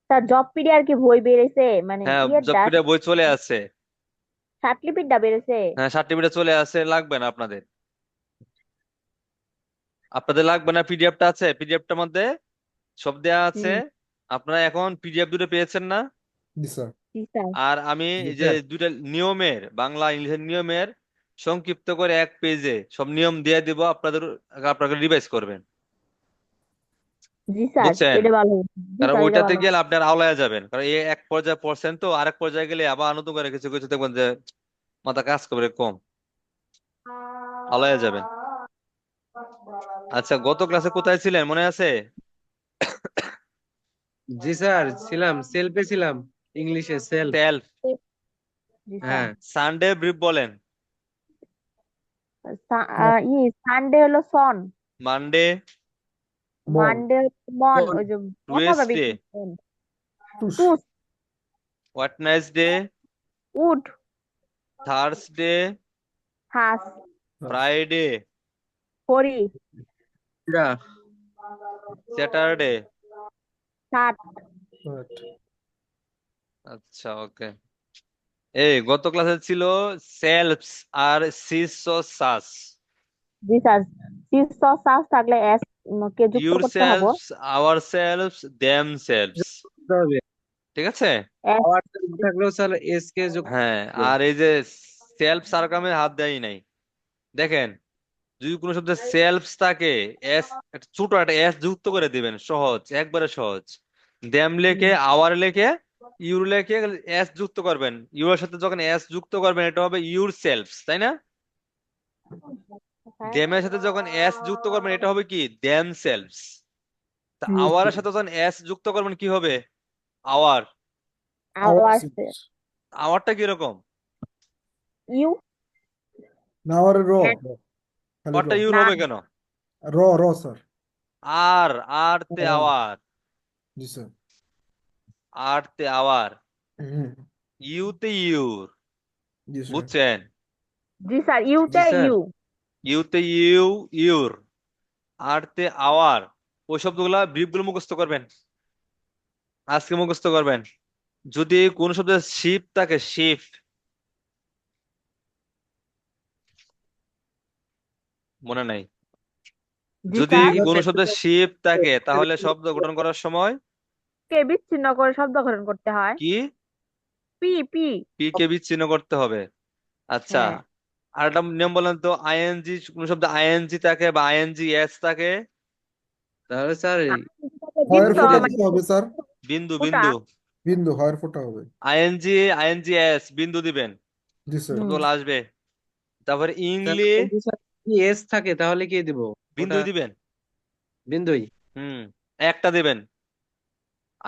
স্যার, জব পিডিয়ার কি বই বেড়েছে? মানে হ্যাঁ, ইয়েরটা, জবপিটা বই চলে আসছে। সার্টিফিকেটটা বেড়েছে? হ্যাঁ, সার্টিফিকেট চলে আসছে, লাগবে না আপনাদের। আপনাদের লাগবে না, পিডিএফটা আছে, পিডিএফটার মধ্যে সব দেয়া আছে। হুম। আপনারা এখন পিডিএফ দুটো পেয়েছেন না? জি স্যার। জি স্যার। আর আমি জি এই যে স্যার। 2টা নিয়মের, বাংলা ইংলিশের নিয়মের সংক্ষিপ্ত করে এক পেজে সব নিয়ম দিয়ে দিব আপনাদের, আপনাকে রিভাইজ করবেন। জি স্যার, বুঝছেন? এটা ভালো। জি কারণ স্যার, এটা ওইটাতে ভালো। গেলে আপনার আওলায় যাবেন, কারণ এই এক পর্যায়ে পড়ছেন তো, আরেক পর্যায়ে গেলে আবার নতুন করে কিছু কিছু দেখবেন যে মাথা কাজ করবে কম, আওলায় যাবেন। আচ্ছা, গত ক্লাসে কোথায় ছিলেন মনে আছে? জি স্যার, ছিলাম সেলফে ছিলাম, ইংলিশে সেলফ। সেলফ। জি স্যার। হ্যাঁ। সানডে ব্রিফ বলেন। সানডে হলো সন, মন। মানডে মানডে মন, কোন? ওই যে অস্বাভাবিক। টুয়েসডে, টুস। টুস, ওয়েডনেসডে, উড, থার্সডে, হাস, ফ্রাইডে, হরি, এরা। স্যাটারডে। সাত। রাইট। আচ্ছা ওকে। এই গত ক্লাসে ছিল সেলফস আর সিসোসাস। জি স্যার, সিস সাস থাকলে এস কে যুক্ত ইউর করতে হবে? Selves, our selves, them selves. করতে হবে। ঠিক আছে। এস। আওয়ার থাকলেও স্যার এস কে যুক্ত হ্যাঁ, করতে হবে। আর এই যে সেলফ সারকামে হাত দেয়ই নাই। দেখেন, যদি কোনো শব্দে সেলফস থাকে, এস, একটা ছোট একটা এস যুক্ত করে দিবেন, সহজ, একবারে সহজ। দেম লেখে, আওয়ার লেখে, ইউর লেখে এস যুক্ত করবেন। ইউর সাথে যখন এস যুক্ত করবেন, এটা হবে ইউর সেলফস, তাই না? হ্যাঁ, দেমের সাথে যখন এস যুক্ত করবেন, এটা হবে কি, দেম সেলফস। তা Yes, আওয়ারের yes. সাথে যখন এস যুক্ত করবেন, কি হবে, আওয়ার। আওয়ার সেল। Ourselves. আওয়ারটা কিরকম? ইউ। Now our raw. খালি আওয়ারটা raw. ইউর না, হবে কেন? Raw, sir. আর, আর তে Oh, আওয়ার, জি স্যার। আর তে আওয়ার, হুম, ইউতে ইউর। জি স্যার। বুঝছেন? জি স্যার, জি ইউতে স্যার। ইউ। ইউতে ইউ, ইউর। আর তে আওয়ার। ওই শব্দগুলা ব্রিফ গুলো মুখস্থ করবেন, আজকে মুখস্থ করবেন। যদি কোন শব্দে শিপ থাকে, শিফট, মনে নাই। জি যদি স্যার। কোন শব্দে শিপ থাকে, তাহলে শব্দ গঠন করার সময় কে বিচ্ছিন্ন করে শব্দ গঠন করতে হয়। কি, পি পি। পি কে বিচ্ছিন্ন করতে হবে। আচ্ছা, হ্যাঁ। আর একটা নিয়ম বলেন তো, আইএনজি, কোন শব্দে আইএনজি থাকে বা আইএনজি এস থাকে? তাহলে স্যার হয়ের বৃত্ত ফোঁটা মানে দিতে হবে স্যার। বিন্দু, ওটা। বিন্দু। বিন্দু, হয়ের ফোঁটা হবে। আইএনজি, আইএনজি এস, বিন্দু দিবেন, জি স্যার। হুম। শব্দগুলো আসবে। তারপরে স্যার ইংলি, যদি স্যার এস থাকে তাহলে কি দিব? ওটা বিন্দুই দিবেন। বিন্দুই। হুম, একটা দিবেন। জি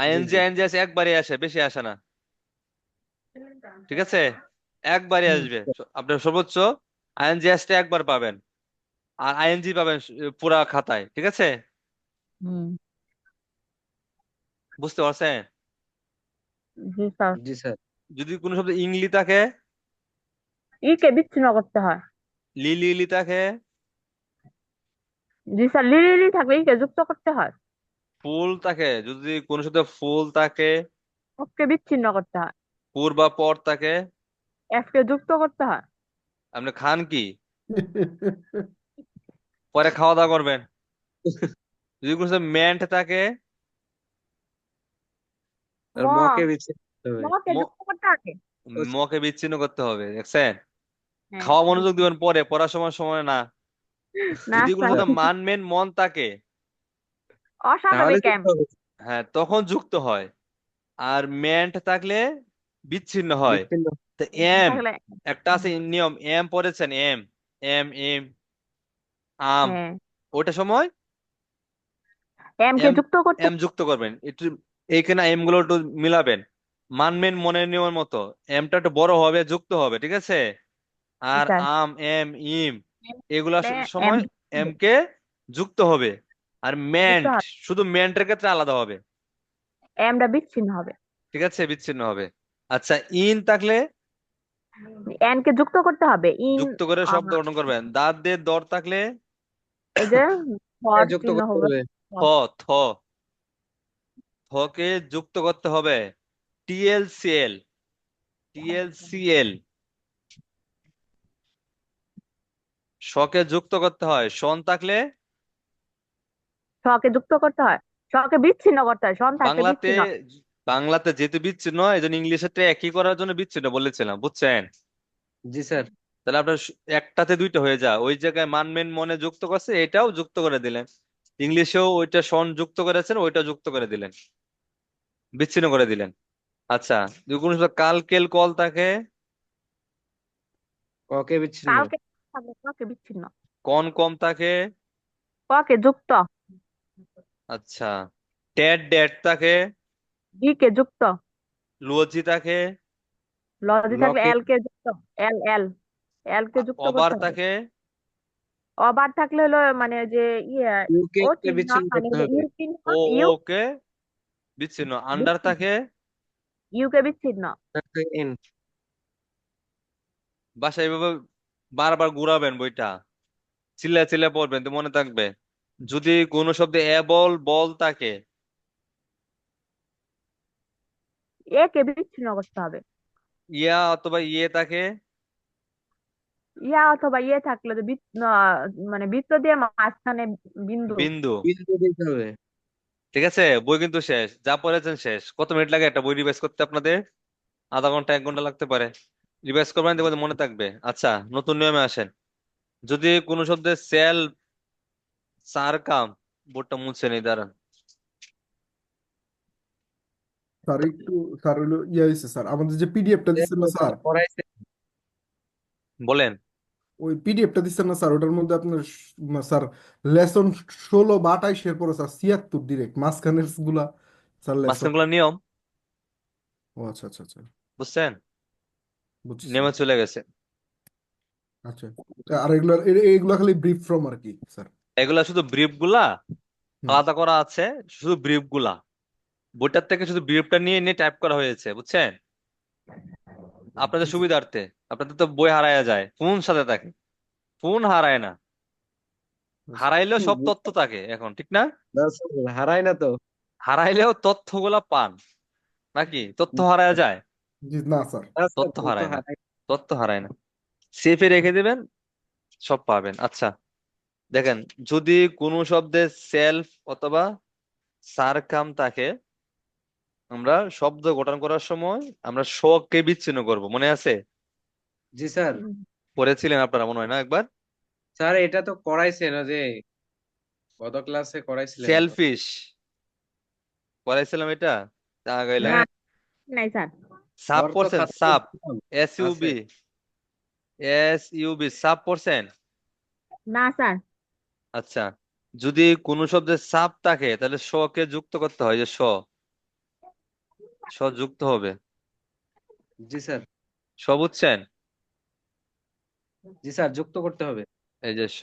আইএনজি, জি। আইএনজি এস একবারই আসে, বেশি আসে না। ঠিক আছে, একবারই হুম, আসবে। আপনার সর্বোচ্চ আইএনজি এসটা একবার পাবেন, আর আইএনজি পাবেন পুরা খাতায়। ঠিক আছে, হুম। বুঝতে পারছেন? জি স্যার। জি স্যার। যদি কোনো শব্দ ইংলি থাকে, ই কে বিচ্ছিন্ন করতে হয়। লিলি থাকে, জি স্যার, লিলি থাকলে ই কে যুক্ত করতে হয়। ফুল থাকে, যদি কোনো শব্দে ফুল থাকে, অফ কে বিচ্ছিন্ন করতে হয়। পুর বা পর থাকে। এফ কে যুক্ত করতে হয়। আপনি খান কি, পরে খাওয়া দাওয়া করবেন। যদি কোনো শব্দে মেন্ট থাকে, আর ম মকে বিচ্ছিন্ন করতে হবে। ম কে ম- যুক্ত করতে হবে। মকে বিচ্ছিন্ন করতে হবে। দেখছেন, হ্যাঁ। খাওয়া মনোযোগ দিবেন, পরে পড়ার সময়, সময় না। না যদি কোনো স্যার, শব্দে মানমেন মন থাকে, তাহলে অস্বাভাবিক এম। যুক্ত হবে। হ্যাঁ, তখন যুক্ত হয়। আর মেন্ট থাকলে বিচ্ছিন্ন হয়। বিচ্ছিন্ন। তো এম, থাকলে। একটা আছে নিয়ম, এম পড়েছেন, এম, এম, এম, আম, হ্যাঁ, ওইটা সময় এম কে এম, যুক্ত করতে এম যুক্ত করবেন একটু। এইখানে এম গুলো একটু মিলাবেন, মানবেন মনের নিয়মের মতো। এমটা একটু বড় হবে, যুক্ত হবে। ঠিক আছে। জি আর স্যার। আম, এম, ইম, এগুলা এম সময় এম কে যুক্ত হবে। আর যুক্ত মেন্ট, হবে। শুধু মেন্টের ক্ষেত্রে আলাদা হবে। এমটা বিচ্ছিন্ন হবে। ঠিক আছে, বিচ্ছিন্ন হবে। আচ্ছা, ইন থাকলে এন কে যুক্ত করতে হবে। ইন। যুক্ত করে শব্দ গঠন করবেন। দাঁত দিয়ে দর থাকলে এই যে ভর যুক্ত চিহ্ন করতে হবে। হবে। থ, থ, থকে যুক্ত করতে হবে। টিএলসিএল, টিএলসিএল, শকে যুক্ত করতে হয়। শন থাকলে স কে যুক্ত করতে হয়। স কে বিচ্ছিন্ন করতে হয়, সন থাকলে বাংলাতে, বিচ্ছিন্ন। বাংলাতে যেহেতু বিচ্ছিন্ন, এই জন্য ইংলিশে একই করার জন্য বিচ্ছিন্ন বলেছিলাম। বুঝছেন? জি স্যার। তাহলে আপনার একটাতে দুইটা হয়ে যায়। ওই জায়গায় মানমেন মনে যুক্ত করছে, এটাও যুক্ত করে দিলেন। ইংলিশেও ওইটা শন যুক্ত করেছেন, ওইটা যুক্ত করে দিলেন, বিচ্ছিন্ন করে দিলেন। আচ্ছা, যদি কোনো সময় কাল, কেল, কল থাকে, ককে বিচ্ছিন্ন। কালকে থাকলে ক কে বিচ্ছিন্ন। কন কম থাকে। ক কে যুক্ত। আচ্ছা, ট্যাট ড্যাট থাকে, ই কে যুক্ত। লজি থাকে, লজি থাকলে লকে এল কে যুক্ত। এল এল। এল কে যুক্ত অবার করতে হবে। থাকে, অবার থাকলে হলো মানে যে ইয়ে, ইউকে ও চিহ্ন বিচ্ছিন্ন মানে করতে হবে। ইউ চিহ্ন। ও, ইউ ও কে বিচ্ছিন্ন। আন্ডার বিচ্ছিন্ন। থাকে, ইউ কে বিচ্ছিন্ন। এন। বাসায় এইভাবে বারবার ঘুরাবেন বইটা, চিল্লা চিল্লা পড়বেন তো মনে থাকবে। যদি কোনো শব্দে এবল, বল থাকে, এ কে বিচ্ছিন্ন করতে হবে। ইয়া অথবা ইয়ে থাকে, ইয়া অথবা ইয়ে থাকলো যে মানে বৃত্ত দিয়ে মাঝখানে বিন্দু। বিন্দু। বিন্দু দিতে হবে। ঠিক আছে, বই কিন্তু শেষ, যা পড়েছেন শেষ। কত মিনিট লাগে একটা বই রিভাইজ করতে আপনাদের? আধা ঘন্টা 1 ঘন্টা লাগতে পারে। রিভাইজ করবেন, দেখবেন মনে থাকবে। আচ্ছা, নতুন নিয়মে আসেন। যদি কোনো শব্দের সেল সার কাম, বোর্ডটা মুছে নেই, দাঁড়ান। স্যার একটু, স্যার হলো ইয়ে হয়েছে স্যার, আমাদের যে পিডিএফটা দিচ্ছেন না স্যার, পড়াইছে। বলেন। ওই পিডিএফটা দিচ্ছেন না স্যার, ওটার মধ্যে আপনার স্যার লেসন 16 বা 28 পরে স্যার 76 ডিরেক্ট মাঝখানের গুলা স্যার লেসন। মাঝখানগুলো নিয়ম ও আচ্ছা আচ্ছা আচ্ছা, বুঝছেন? বুঝছি স্যার। নিয়মে চলে গেছে। আচ্ছা, আর এগুলো এগুলো খালি ব্রিফ ফ্রম আর কি স্যার। এগুলা শুধু ব্রিফ গুলা হুম। আলাদা করা আছে, শুধু ব্রিফ গুলা। বইটার থেকে শুধু ব্রিফটা নিয়ে নিয়ে টাইপ করা হয়েছে, বুঝছেন? আপনাদের জি স্যার। সুবিধার্থে। আপনাদের তো বই হারায় যায়, ফোন সাথে থাকে, ফোন হারায় না। হারাইলেও সব তথ্য থাকে এখন, ঠিক না? না স্যার, হারাই না তো। হারাইলেও তথ্যগুলা পান, নাকি তথ্য হারায় যায়? জি না স্যার। না স্যার, তথ্য ফোন তো হারায় না, হারাই। তথ্য হারায় না। সেফে রেখে দিবেন, সব পাবেন। আচ্ছা, দেখেন, যদি কোনো শব্দে সেলফ অথবা সারকাম থাকে, আমরা শব্দ গঠন করার সময় আমরা স কে বিচ্ছিন্ন করব, মনে আছে? জি স্যার। পড়েছিলেন আপনারা মনে হয় না একবার? স্যার এটা তো করাইছেন, ওই যে গত ক্লাসে করাইছিলেন তো। সেলফিশ পড়াইছিলাম এটা, তা আগাইলাম। না, হ্যাঁ, নাই স্যার। সাপ ওর তো পড়ছেন? খাতা সাপ, এস আছে। ইউবি, এস ইউবি, সাপ পড়ছেন? না স্যার। আচ্ছা, যদি কোনো শব্দে সাপ থাকে তাহলে স কে যুক্ত করতে হয়, যে স, স যুক্ত হবে। জি স্যার। স বুঝছেন? জি স্যার, যুক্ত করতে হবে। এই যে স।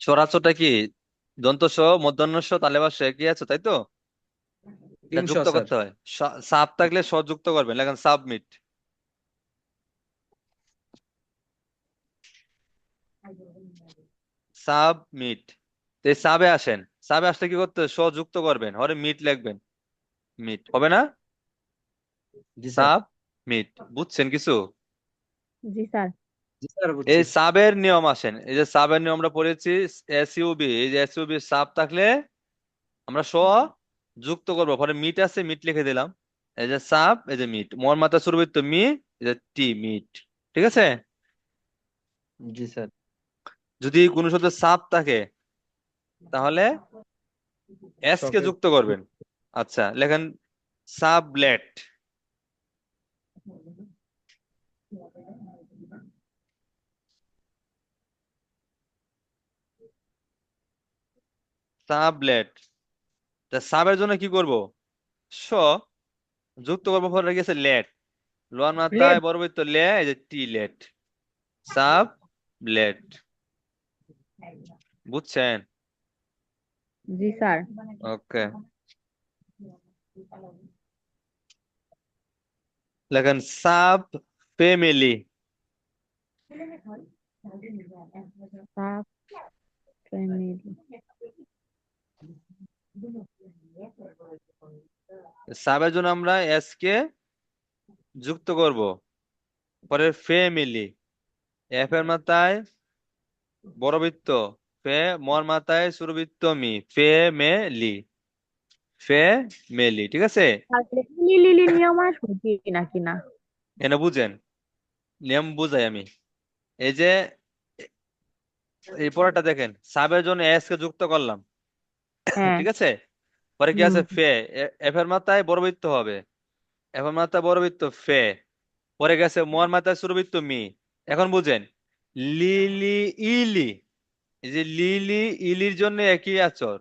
সরাসটা কি? দন্ত স, মূর্ধন্য ষ, তালেবাস স একই আছে, তাই তো? এটা 300 যুক্ত স্যার। করতে হয়। সাপ থাকলে স যুক্ত করবেন, লেখেন সাবমিট। সাবমিট। এই সাবে আসেন, সাবে আসলে কি করতে হবে? স যুক্ত করবেন, হরে মিট লিখবেন। মিট হবে না? জি স্যার। সাব মিট, বুঝছেন কিছু? জি স্যার। জি স্যার, এই বুঝছি। সাবের নিয়ম আসেন, এই যে সাবের নিয়ম আমরা পড়েছি। এসইউবি, এই যে এসইউবি সাব থাকলে আমরা স যুক্ত করবো, পরে মিট আছে, মিট লিখে দিলাম। এই যে সাব, এই যে মিট, মোর মাথা সুরভিত মি, এই যে টি, মিট। ঠিক আছে। জি স্যার। যদি কোনো শব্দে সাব থাকে তাহলে এস কে শখের। যুক্ত করবেন। আচ্ছা, লেখেন সাবলেট। সাবলেট। তা সাবের জন্য কি করব? স যুক্ত করবো, পরে গেছে লেট, লোয়ার লেট। মাথায় বর্বিত লে, এই যে টি লেট, সাব লেট। বুঝছেন? জি স্যার। ওকে, লেখেন সাব ফ্যামিলি। Subfamily. সাবের জন্য আমরা এস কে যুক্ত করব, পরে ফ্যামিলি, এফ এর মাথায় বড়বৃত্ত ফে, মর মাথায় ছোটবৃত্ত মি, ফ্যামিলি, ফ্যামিলি। ঠিক আছে। তাহলে লিলি নিয়ম আসবে কি নাকি না? এনে বুঝেন, নিয়ম বুঝাই আমি। এই যে এই পরেরটা দেখেন, সাবের জন্য এস কে যুক্ত করলাম, হ্যাঁ। ঠিক আছে। পরে কি হুম। আছে? ফে, এফ এর মাথায় বড়বৃত্ত হবে, এফ এর মাথায় বড়বৃত্ত ফে, পরে গেছে মোর মাথায় ছোটবৃত্ত মি। এখন বুঝেন, লিলি ইলি, এই যে লিলি ইলির জন্য একই আচর,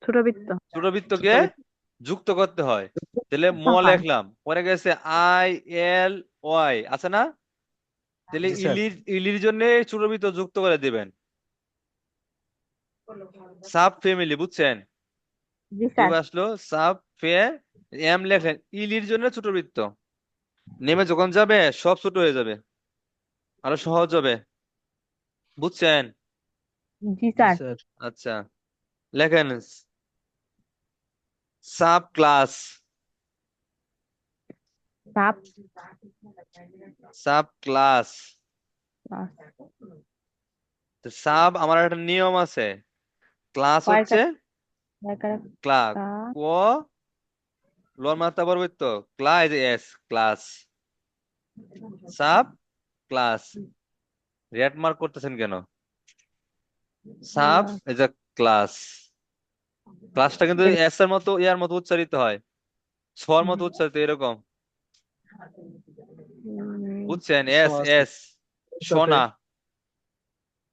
ছোট বৃত্ত। ছোটবৃত্তকে ছোট। যুক্ত করতে হয়। তাহলে ম হয়। লিখলাম, পরে গেছে আই এল ওয়াই, আছে না? তাহলে জি স্যার। ইলির, ইলির জন্য ছোটবৃত্ত যুক্ত করে দিবেন, সাব ফ্যামিলি। বুঝছেন? জি কি স্যার। আসলো? সাব ফে, এম লেখেন, ইলির জন্য ছোটবৃত্ত। নেমে যখন যাবে সব ছোট হয়ে যাবে, আরো সহজ হবে। বুঝছেন? জি জি স্যার। স্যার। আচ্ছা, লেখেন sub class. Sub sub class. Sub আমার একটা নিয়ম আছে, ক্লাস হচ্ছে কয়টা ক্লাস, ক লোর মাত্রা বর্বিত, ক্লা এই যে S, class, sub class. Red mark করতেছেন কেন? সাব এই যে ক্লাস, ক্লাসটা কিন্তু এস এর মতো ইয়ার মতো উচ্চারিত হয়, ছর মতো উচ্চারিত এরকম, বুঝছেন? স এস আছে এস, সাথে। সোনা,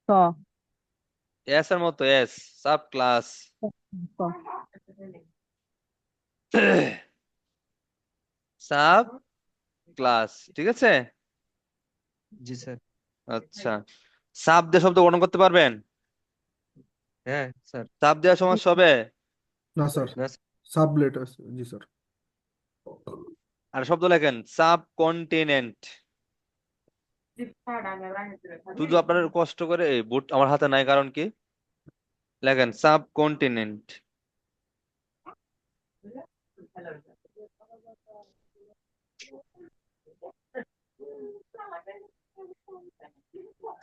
স এস এর মতো এস, সাব ক্লাস। স সাব ক্লাস, ঠিক আছে? জি স্যার। আচ্ছা, সাব দিয়ে শব্দ গঠন করতে পারবেন? হ্যাঁ স্যার। সাব দেওয়ার সমস্যা হবে? না স্যার, না স্যার। সাবলেট আছে, জি স্যার। আর শব্দ লেখেন সাব কন্টিনেন্ট। শুধু আপনার কষ্ট করে, এই বুট আমার হাতে নাই কারণ কি, লেখেন সাব কন্টিনেন্ট।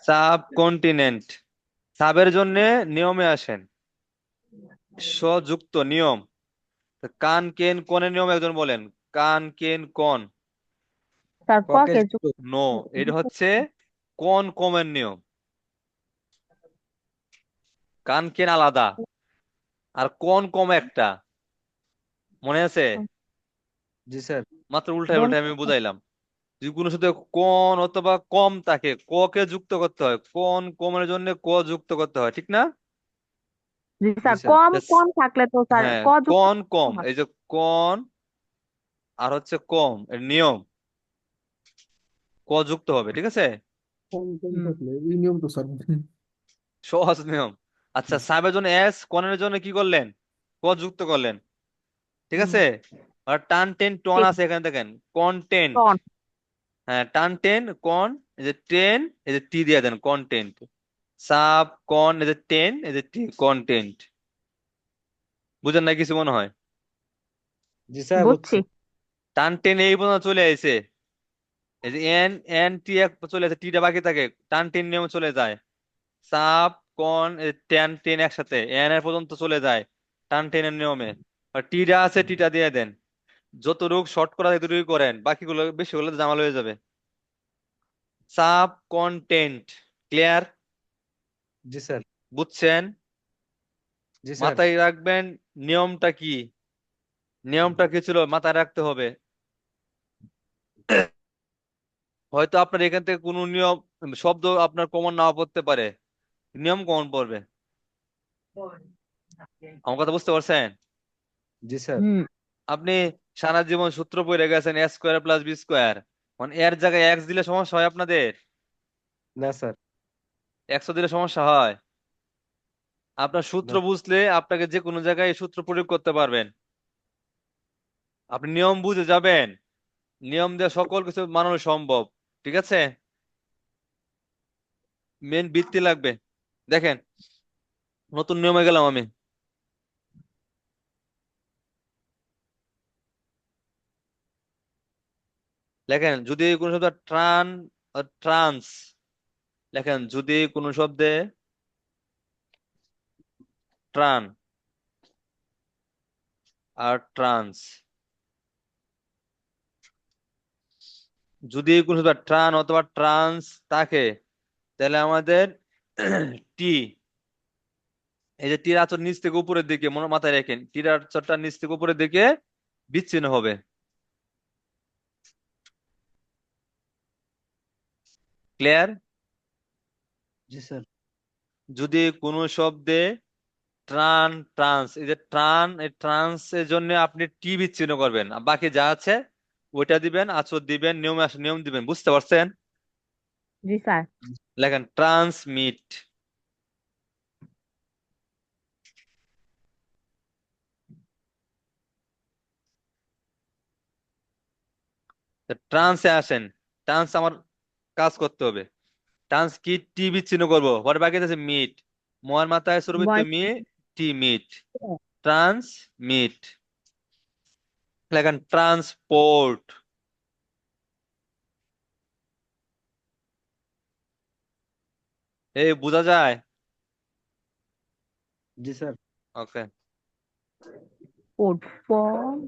সাব কন্টিনেন্ট, সাবের জন্য নিয়মে আসেন, সযুক্ত নিয়ম। তো কান কেন কোনের নিয়ম একজন বলেন, কান কেন কোন। স্যার ককে কে যুক্ত। নো, এটা হচ্ছে কোন কমের নিয়ম। কান কেন আলাদা, আর কোন কম একটা, মনে আছে? জি স্যার। মাত্র উল্টায় দন্ত উল্টায় আমি বুঝাইলাম। যদি কোনো সাথে কোন অথবা কম থাকে, ক কে যুক্ত করতে হয়, কোন কমের জন্য ক যুক্ত করতে হয়, ঠিক না? জি জি স্যার, স্যার। কম ব্যাস। কম থাকলে তো স্যার হ্যাঁ, ক যুক্ত কোন কম, হয়। এই যে কোন আর হচ্ছে কম এর নিয়ম, ক যুক্ত হবে, ঠিক আছে? কম কম হুম। থাকলে এই নিয়ম তো স্যার। সহজ নিয়ম। আচ্ছা, সাবের জন্য এস, কনের জন্য কি করলেন, ক যুক্ত করলেন, ঠিক হুম। আছে? আর টান টেন টন ঠিক। আছে এখানে দেখেন, কন্টেন্ট। টন। হ্যাঁ, টান টেন কন, এই যে টেন, এই যে টি দিয়ে দেন, কন্টেন্ট। সাব কন, এই যে টেন, এই যে টি, কন্টেন্ট। বুঝেন না কিছু মনে হয়? জি স্যার বুঝছি। বুঝছি। টান টেন এই পর্যন্ত চলে আইছে, এই যে এন এন টি এক চলে আসে, টিটা বাকি থাকে, টান টেন নিয়মে চলে যায়। সাব কন টেন টেন একসাথে এন এর পর্যন্ত চলে যায় টান টেনের নিয়মে। আর টিটা আছে, টিটা দিয়ে দেন, যত রোগ শর্ট করা যায় ততটুকুই করেন, বাকিগুলো বেশি হলে তো জামাল হয়ে যাবে। Sub content, clear? জি স্যার। বুঝছেন? জি স্যার। মাথায় রাখবেন নিয়মটা কি, নিয়মটা কি ছিল মাথায় রাখতে হবে। হয়তো আপনার এখান থেকে কোনো নিয়ম শব্দ আপনার কমন নাও পড়তে পারে, নিয়ম কমন পড়বে। আমার কথা বুঝতে পারছেন? জি স্যার। হুম। আপনি সারা জীবন সূত্র পড়ে গেছেন, এ স্কোয়ার প্লাস বি স্কোয়ার, মানে এর জায়গায় এক্স দিলে সমস্যা হয় আপনাদের? না স্যার। একশো দিলে সমস্যা হয়? আপনার সূত্র না। বুঝলে আপনাকে যে কোনো জায়গায় এই সূত্র প্রয়োগ করতে পারবেন। আপনি নিয়ম বুঝে যাবেন, নিয়ম দিয়ে সকল কিছু মানানো সম্ভব, ঠিক আছে? মেন বৃত্তি লাগবে। দেখেন, নতুন নিয়মে গেলাম আমি। লেখেন যদি কোনো শব্দ ট্রান, ট্রান্স, লেখেন যদি কোনো শব্দে ট্রান আর ট্রান্স, যদি কোনো শব্দ ট্রান অথবা ট্রান্স থাকে, তাহলে আমাদের টি, এই যে টির আঁচড় নিচ থেকে উপরের দিকে, মনে মাথায় রাখেন, টির আঁচড়টা নিচ থেকে উপরের দিকে বিচ্ছিন্ন হবে। ক্লিয়ার? জি স্যার। যদি কোনো শব্দে ট্রান ট্রান্স, এই যে ট্রান, এই ট্রান্স এর জন্য আপনি টি বিচ্ছিন্ন করবেন, আর বাকি যা আছে ওইটা দিবেন, আঁচড় দিবেন, নিয়ম নিয়ম দিবেন, বুঝতে পারছেন? জি স্যার। লেখেন ট্রান্সমিট। ট্রান্সে আসেন, ট্রান্স আমার কাজ করতে হবে। ট্রান্স কি টি বিচ্ছিন্ন করবো, পরে বাকি আছে মিট, মর মাথায় সুরভিত বয়স মি, টি মিট, ট্রান্স মিট, লেখেন ট্রান্সপোর্ট। এই বোঝা যায়? জি sir. Okay. Port form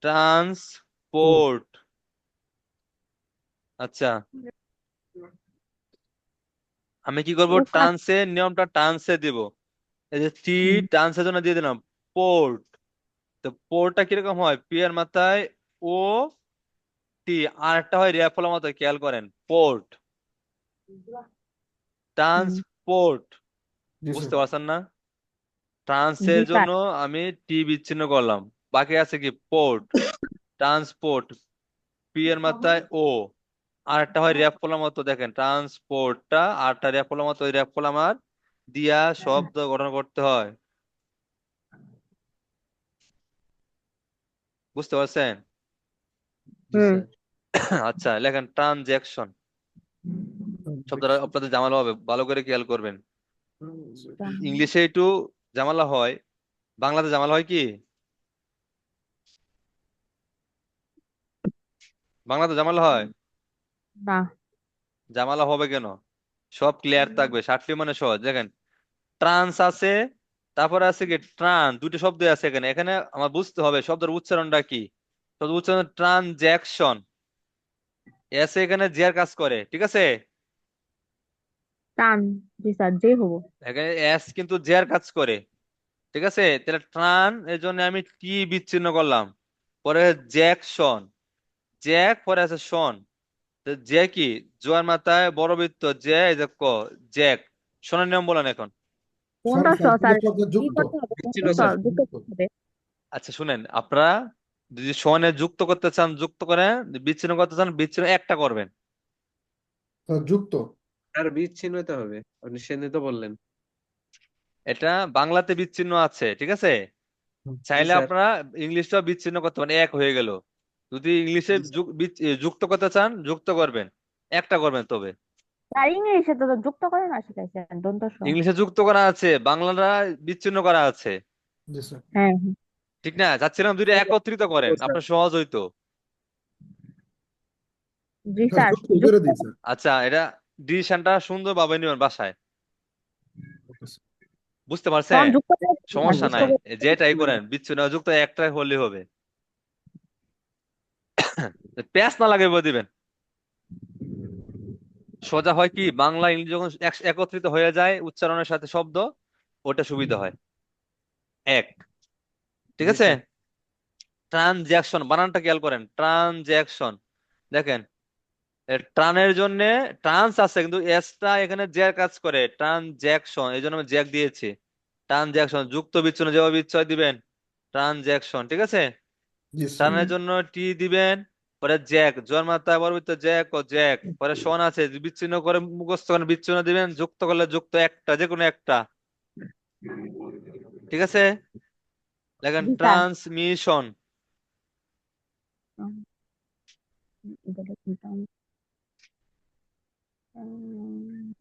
transport. আচ্ছা, আমি কি করব, ট্রান্সের নিয়মটা ট্রান্সে দিব। এই যে টি, ট্রান্সের জন্য দিয়ে দিলাম পোর্ট। তো পোর্টটা কিরকম হয়, পি এর মাথায় ও টি, আর একটা হয় রিয়াফলের মতো, খেয়াল করেন, পোর্ট, ট্রান্সপোর্ট। জি স্যার। বুঝতে পারছেন না? জি ট্রান্সের স্যার। জন্য আমি টি বিচ্ছিন্ন করলাম, বাকি আছে কি পোর্ট, ট্রান্সপোর্ট, পি এর মাথায় ও, আর একটা হয় রেফলার মতো, দেখেন ট্রান্সপোর্টটা, আর একটা রেফলার মতো, ওই রেফল আমার দিয়া শব্দ গঠন করতে হয়। বুঝতে পারছেন? জি হুম। স্যার। আচ্ছা, লেখেন ট্রানজ্যাকশন। শব্দটা আপনাদের জামালা হবে, ভালো করে খেয়াল করবেন। ইংলিশে একটু জামালা হয়, বাংলাতে জামালা হয় কি? বাংলাতে জামালা হয়? না। জামালা হবে কেন? সব ক্লিয়ার থাকবে, 60 মানে সহজ। দেখেন, ট্রান্স আছে, তারপরে আছে কি ট্রান, দুটো শব্দ আছে এখানে। এখানে আমার বুঝতে হবে শব্দের উচ্চারণটা কি। শব্দ উচ্চারণ ট্রানজ্যাকশন, এসে এখানে জিয়ার কাজ করে, ঠিক আছে? টান। জি স্যার, যে হবো। এখানে এস কিন্তু জিয়ার কাজ করে, ঠিক আছে? তাহলে ট্রান এর জন্য আমি টি বিচ্ছিন্ন করলাম, পরে জ্যাকশন, জ্যাক, পরে আছে শন। তো জে কি, জোয়ার মাথায় বড় বৃত্ত জে, এই যে ক, জ্যাক। শোনার নিয়ম বলেন এখন। স্যার কোনটা স স্যার স্যার? যুক্ত আছে, কি যুক্ত। করতে হবে, ছিল কোনটা স্যার। যুক্ত যুক্ত। করতে হবে? আচ্ছা শুনেন, আপনারা যদি শনে যুক্ত করতে চান যুক্ত করেন, বিচ্ছিন্ন করতে চান বিচ্ছিন্ন একটা করবেন। স্যার যুক্ত। আর বিচ্ছিন্ন হতে হবে, আপনি সেদিন তো বললেন। এটা বাংলাতে বিচ্ছিন্ন আছে, ঠিক আছে? জি চাইলে স্যার। আপনারা ইংলিশটাও বিচ্ছিন্ন করতে পারেন, এক হয়ে গেল। যদি ইংলিশে জি স্যার। যুক্ত করতে চান যুক্ত করবেন, একটা করবেন তবে। স্যার ইংলিশে তো যুক্ত করে না শিখাইছেন, দন্ত স। ইংলিশে যুক্ত করা আছে, বাংলাটা বিচ্ছিন্ন করা আছে, জি স্যার। হ্যাঁ ঠিক না? যাচ্ছিলাম দুইটা একত্রিত করেন, স্যার। আপনার সহজ হইতো। জি স্যার স্যার। যুক্ত করে যুক্ত। দিই স্যার। আচ্ছা, এটা ডিসিশনটা সুন্দর ভাবে নিবেন বাসায়। Okay sir. বুঝতে তখন পারছেন? যুক্ত করে স্যার, সমস্যা যুক্ত নাই, করে যেটাই করেন বিচ্ছিন্ন যুক্ত একটাই হলে হবে। প্যাঁচ না লাগে বলে দিবেন। সোজা হয় কি, বাংলা ইংরেজি যখন একত্রিত হয়ে যায় উচ্চারণের সাথে শব্দ, ওটা সুবিধা হয়। এক, ঠিক জি আছে? স্যার। ট্রানজ্যাকশন, বানানটা খেয়াল করেন, ট্রানজ্যাকশন। দেখেন, ট্রানের জন্য ট্রান্স আছে কিন্তু এসটা এখানে জ্যার কাজ করে, ট্রানজ্যাকশন, এই জন্য আমি জ্যাক দিয়েছি। ট্রানজ্যাকশন, যুক্ত বিচ্ছিন্ন যেভাবে বিচ্ছয় দিবেন, ট্রানজ্যাকশন, ঠিক আছে? জি স্যার। টানের জন্য টি দিবেন, পরে জ্যাক, জোয়ার মাথায় বর্বিত জ্যাক ও জ্যাক, পরে শন আছে, বিচ্ছিন্ন করে মুখস্থ করেন, বিচ্ছিন্ন দিবেন, যুক্ত করলে যুক্ত একটা, যে কোনো একটা, ঠিক আছে? দেখেন জি স্যার। ট্রান্সমিশন, উম, এটা দেখুন, উম, উম,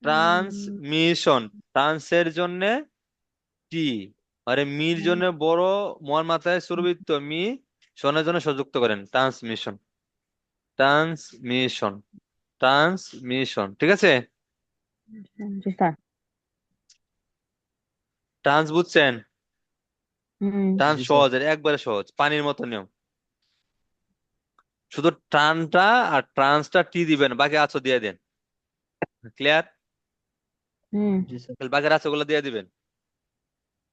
ট্রান্সমিশন, ট্রান্সের জন্য টি, আরে মির জন্য বড়, মোয়ার মাথায় সুরবৃত্ত মি, শনের জন্য সংযুক্ত করেন, ট্রান্সমিশন, ট্রান্সমিশন, ট্রান্সমিশন, ঠিক আছে? জি স্যার। ট্রান্স বুঝছেন? হুম। ট্রান্স জি স্যার। সহজ, এর একবারে সহজ, পানির মতো নিয়ম। শুধু টানটা আর ট্রান্সটা টি দিবেন, বাকি আছো দিয়ে দেন। ক্লিয়ার? হুম। জি স্যার। বাকি আছে গুলো দিয়ে দিবেন।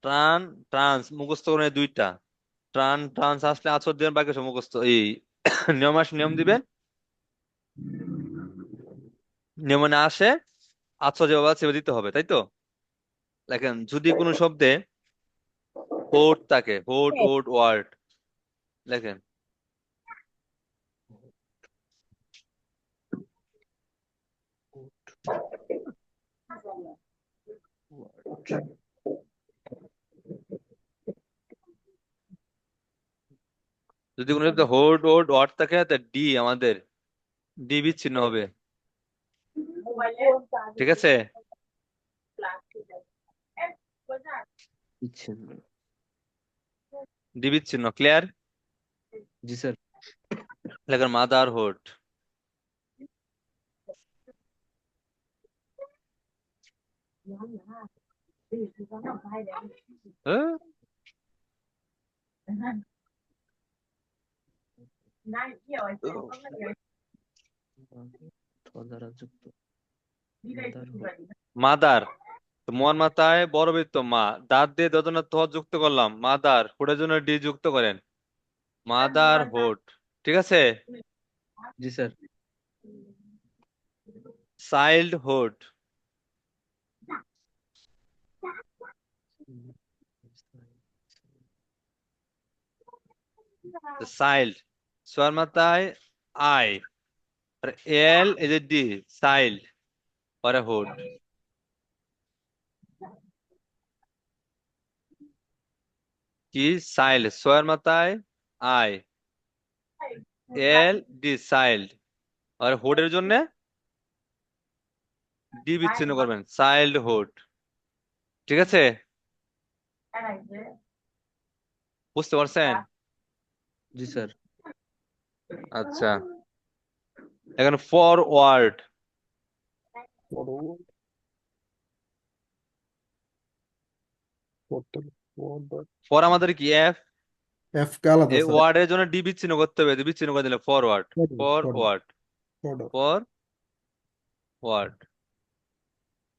ট্রান, ট্রান্স মুখস্থ করে এই দুইটা, ট্রান ট্রান্স আসলে আছো দিবেন, বাকি সব মুখস্থ। এই নিয়ম আসে নিয়ম দিবেন, নিয়ম না আসে আছো যেভাবে আছে সেভাবে দিতে হবে, তাই তো? দেখেন, যদি কোনো শব্দে হোট থাকে, হোট ওট ওয়ার্ড, দেখেন, যদি কোনো শব্দে হোট ওট ওয়ার্ড থাকে, তা ডি আমাদের ডি বিচ্ছিন্ন হবে, ঠিক আছে? বিচ্ছিন্ন। ডি বিচ্ছিন্ন, ক্লিয়ার? জি স্যার। লেখেন মাদারহুড। ঠ দ্বারা যুক্ত মাদারহুড। মাদার, তো মন মাথায় বড় বৃত্ত মা, দাঁত দিয়ে দোদনা থ যুক্ত করলাম, মাদার হুডের জন্য ডি যুক্ত করেন, মাদার হুড, ঠিক আছে? জি স্যার। চাইল্ডহুড, চাইল্ড, সোয়ার মাথায় আই, আর এল এই যে ডি, চাইল্ড পরে হুড, কি চাইল্ড, সোয়ার মাথায় আই, এল ডি, চাইল্ড, আর হুডের জন্য ডি বিচ্ছিন্ন করবেন, চাইল্ডহুড, ঠিক আছে? বুঝতে পারছেন? জি স্যার। আচ্ছা, এখন ফরওয়ার্ড, ফর আমাদের কি এফ, এফ কে আলাদা এই স্যার। ওয়ার্ডের জন্য ডি বিচ্ছিন্ন করতে হবে, ডি বিচ্ছিন্ন করে দিলে ফরওয়ার্ড, ফরওয়ার্ড, ফরওয়ার্ড,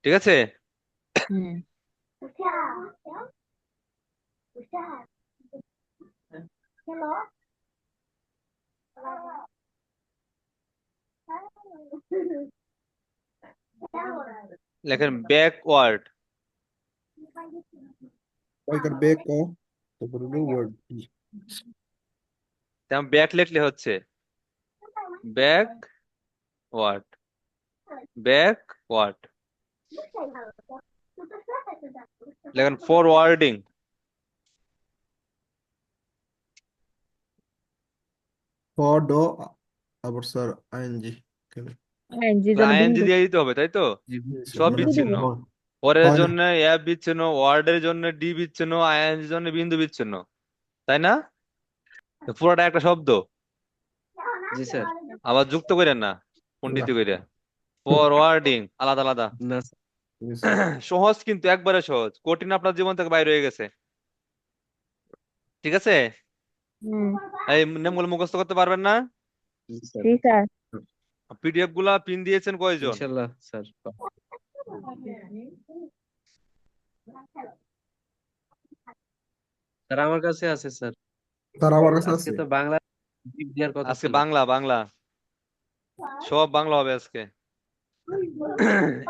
ঠিক আছে? হুম। লেখেন ব্যাকওয়ার্ড, ওইকার বেক ও তারপরে হলো ওয়ার্ড। তেমন ব্যাক লিখলে হচ্ছে ব্যাক ওয়ার্ড, ব্যাকওয়ার্ড, লেখেন ফরওয়ার্ডিং, ফর ড আবার স্যার আইএনজি এনজির জন্য আইএনজি বিন্দু। দিয়ে দিতে হবে, তাই তো? জি সব মানে কি দিব? বিচ্ছিন্ন, হয় ফরের হয় না। জন্য এফ বিচ্ছিন্ন, ওয়ার্ডের জন্য ডি বিচ্ছিন্ন, আইএনজির জন্য বিন্দু বিচ্ছিন্ন, তাই না? তো পুরোটা একটা শব্দ, জি স্যার। আবার যুক্ত করেন না না, পণ্ডিত করে, ফরওয়ার্ডিং আলাদা আলাদা। না জি স্যার। সহজ, কিন্তু একবারে সহজ, কঠিন আপনার জীবন থেকে বাইরে হয়ে গেছে, ঠিক আছে? হুম। এই নেমগুলো মুখস্থ করতে পারবেন না? জি স্যার। জি স্যার। পিডিএফ গুলা পিন দিয়েছেন কয়জন? ইনশাল্লাহ স্যার। স্যার আমার কাছে আছে স্যার। স্যার আমার কাছে আজকে আছে। তো বাংলা জিপ দেওয়ার কথা আজকে ছিল। বাংলা, বাংলা সব বাংলা হবে আজকে।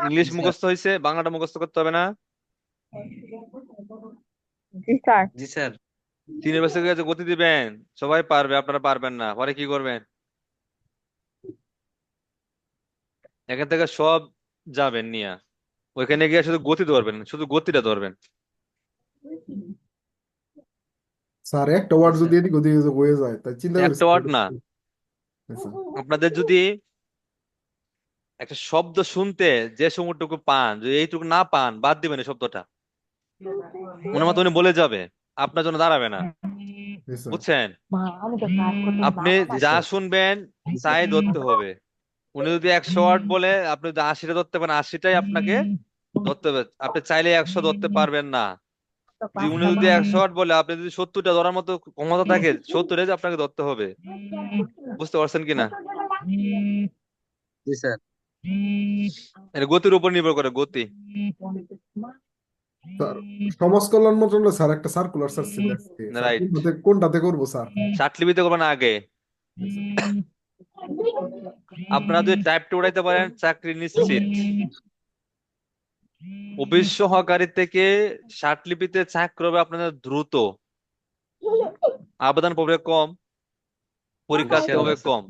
ইংলিশ জি স্যার। মুখস্থ হয়েছে, বাংলাটা মুখস্থ করতে হবে না? জি স্যার। জি স্যার। 3 বছর কাছে গতি দিবেন, সবাই পারবে, আপনারা পারবেন না, পরে কি করবেন? এখান থেকে সব যাবেন নিয়ে, ওইখানে গিয়ে শুধু গতি ধরবেন, শুধু গতিটা ধরবেন। স্যার একটা ওয়ার্ড জি যদি স্যার। এদিক ওদিক হয়ে যায় তাই চিন্তা একটা করেছি। ওয়ার্ড না, স্যার আপনাদের যদি একটা শব্দ শুনতে যে সময়টুকু পান, যদি এইটুকু না পান, বাদ দিবেন এই শব্দটা, মনে মতো উনি বলে যাবে, আপনার জন্য দাঁড়াবে না, জি স্যার। বুঝছেন? মা, আমি তো কাজ করতে আপনি জি যা স্যার। শুনবেন তাই ধরতে হবে। উনি যদি 100 ওয়ার্ড বলে, আপনি যদি 80টা ধরতে পারেন, 80টাই আপনাকে ধরতে হবে, আপনি চাইলে 100 ধরতে পারবেন না। যে উনি যদি 100 ওয়ার্ড বলে, আপনি যদি 70টা ধরার মতো ক্ষমতা থাকে, 70টাই যে আপনাকে ধরতে হবে, বুঝতে পারছেন কিনা? জি স্যার। এটা গতির উপর নির্ভর করে, গতি। স্যার সমাজ কল্যাণ মন্ত্রণালয় স্যার একটা সার্কুলার স্যার ছিল আজকে। স্যার রাইট, কোনটাতে করবো স্যার? ষাটলিপিতে করবেন আগে। জি স্যার। আপনারা যদি টাইপটা উড়াইতে পারেন, চাকরি নিশ্চিত। অফিস সহকারী থেকে ষাটলিপিতে চাকরি হবে আপনাদের দ্রুত, আবেদন পড়বে কম, পরীক্ষা আসতে হবে ইনশাল্লাহ স্যার। কম।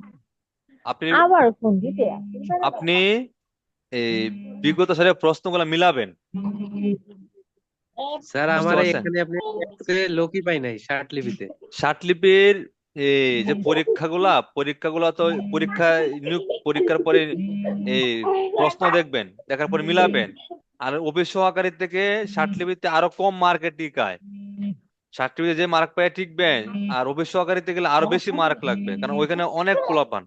আপনি আবার ফোন দিতে আপনি এই বিগত সালের প্রশ্নগুলো মিলাবেন, স্যার বুঝতে আমার পারছেন? এখানে আপনি লোকই পাই নাই ষাট লিপিতে। ষাটলিপির এই যে পরীক্ষাগুলা তো পরীক্ষার পরে এই প্রশ্ন দেখবেন, দেখার পরে মিলাবেন। আর অফিস সহকারী থেকে ষাটলিপিতে আরো কম মার্কে টিকায়। ষাটলিপিতে যে মার্ক পায় টিকবেন, আর অফিস সহকারীতে গেলে আরো বেশি মার্ক লাগবে, কারণ ওইখানে অনেক পোলাপান।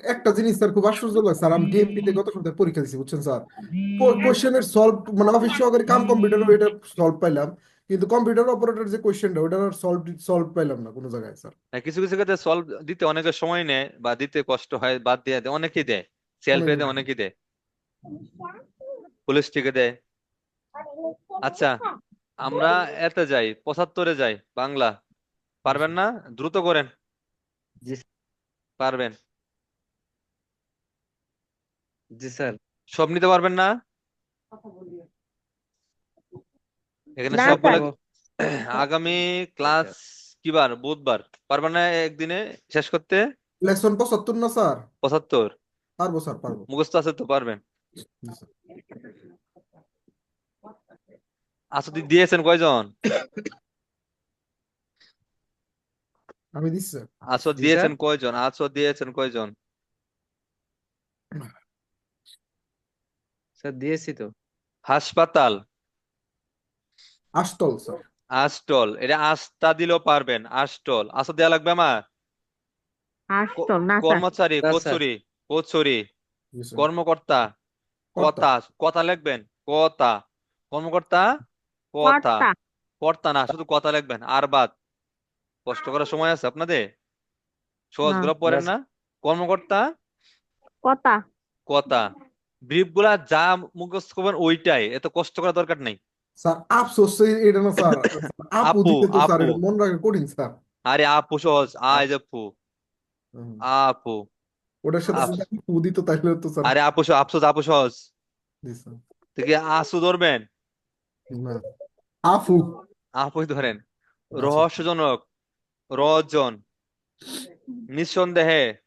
একটা জিনিস স্যার খুব আশ্চর্য লাগে স্যার, আমি ডিএমপি তে গত সপ্তাহে পরীক্ষা দিচ্ছি বুঝছেন স্যার। কোশ্চেনের সলভ মানে অফিস সহকারী কাম কম্পিউটার এটা সলভ পাইলাম, কিন্তু কম্পিউটার অপারেটর যে কোশ্চেনটা ওটা সলভ সলভ পাইলাম না কোনো জায়গায় স্যার। কিছু কিছু ক্ষেত্রে সলভ দিতে অনেকের সময় নেয় বা দিতে কষ্ট হয়, বাদ দিয়ে দেয়, অনেকেই দেয়, সেলফে অনেকে দেয়, অনেকেই দেয়, পুলিশ থেকে দেয়। আচ্ছা, আমরা এতে যাই, 75-এ যাই, বাংলা। পারবেন না? দ্রুত করেন। জি পারবেন? জি স্যার। সব নিতে পারবেন না? এখানে না সবগুলা স্যার, আগামী ক্লাস কি বার? বুধবার। পারবেন না একদিনে শেষ করতে? লেসন 75 না স্যার? 75 পারবো স্যার, পারবো। মুখস্থ আছে তো? পারবেন? জি, স্যার। আসলে দিয়েছেন কয়জন? আমি দিচ্ছি স্যার। আসর জি স্যার। দিয়েছেন কয়জন? আসর দিয়েছেন কয়জন? স্যার দিয়েছি তো। হাসপাতাল, আষ্টল স্যার। আস্টল, এটা আস্তা দিলেও পারবেন। আস্টল, আসর দেয়া লাগবে আমার। আসতো না স্যার। কর্মচারী, না স্যার। কোচুরি, কোচুরি। জি স্যার। কর্মকর্তা, কর্তা। কথা, কথা লিখবেন, কথা। কর্মকর্তা, কথা। কর্তা, কর্তা না, শুধু কথা লিখবেন। আর বাদ, কষ্ট করার সময় আছে আপনাদের? সহজ না গুলো না পড়েন না? কর্মকর্তা, কতা, কথা। ব্রিফ গুলা যা মুখস্থ করবেন ওইটাই, এত কষ্ট করার দরকার নেই। স্যার আফসোস এটা না স্যার, আপু আপু, দিলে তো স্যার আপু। এটা মনে রাখা কঠিন স্যার। আরে আপু সহজ, আই যে পু, হুম। আপু। ওটার সাথে আপ- সাথে আপু দিত তাইলে তো স্যার। আরে আপু আফসোস, আপু সহজ। জি স্যার। থেকে আসু ধরবেন? না, আফু। আপুই ধরেন। আচ্ছা। রহস্যজনক, রজন। নিঃসন্দেহে,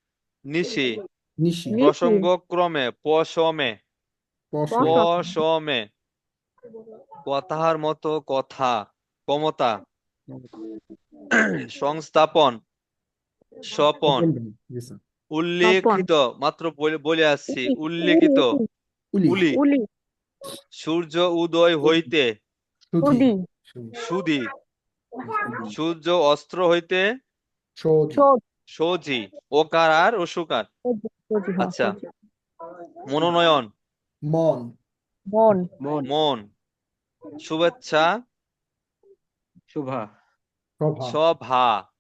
নিশি। নিশি। নিশি, প্রসঙ্গক্রমে, পশমে, পশমে। বসত, পশমে। কথার মতো কথা, ক্ষমতা। সংস্থাপন, স্বপন। জি স্যার। তপন, উল্লেখিত, মাত্র বলে আসছি, উলি, উল্লেখিত। উলি। উলি। উলি, সূর্য উদয় হইতে, সুধি। উদি, সুধি। সূর্য অস্ত্র হইতে, সৌদি। সোজ, সজি। ওকার আর অসুকার। সোজি, সোজি, হ্যাঁ, আচ্ছা, সোজি। মনোনয়ন, মন। মন, মন। মন। শুভেচ্ছা, শুভা। প্রভা। সভা। সভা,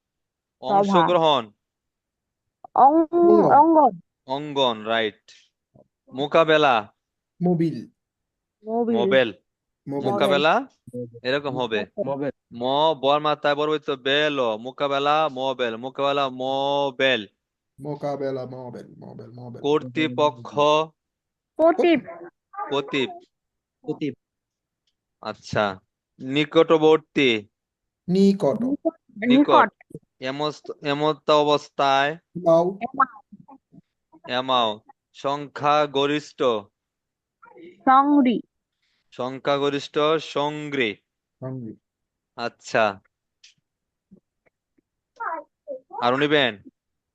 অংশগ্রহণ, অঙ্গন। অঙ্গন, অঙ্গন, রাইট। মোকাবেলা, Mobil. Mobil, mobile. Mobile. Mobil, মোকাবেলা এরকম হবে। মোবাইল। ম, বর মাথায় বর্বিত বেল, মোকাবেলা, মোবেল, মোকাবেলা, মোবেল। মোকাবেলা। মোবেল। মোবেল। মোবেল। কর্তৃপক্ষ, প্রতীপ, কতিপ। প্রতীপ। আচ্ছা, নিকটবর্তী, নিকট। নিকট। নিকট, এমত অবস্থায়, বাউ। এমাও। সংখ্যাগরিষ্ঠ, সংরি, সংখ্যাগরিষ্ঠ, সংগ্রী। হাঙ্গরি। আচ্ছা, আরো নিবেন?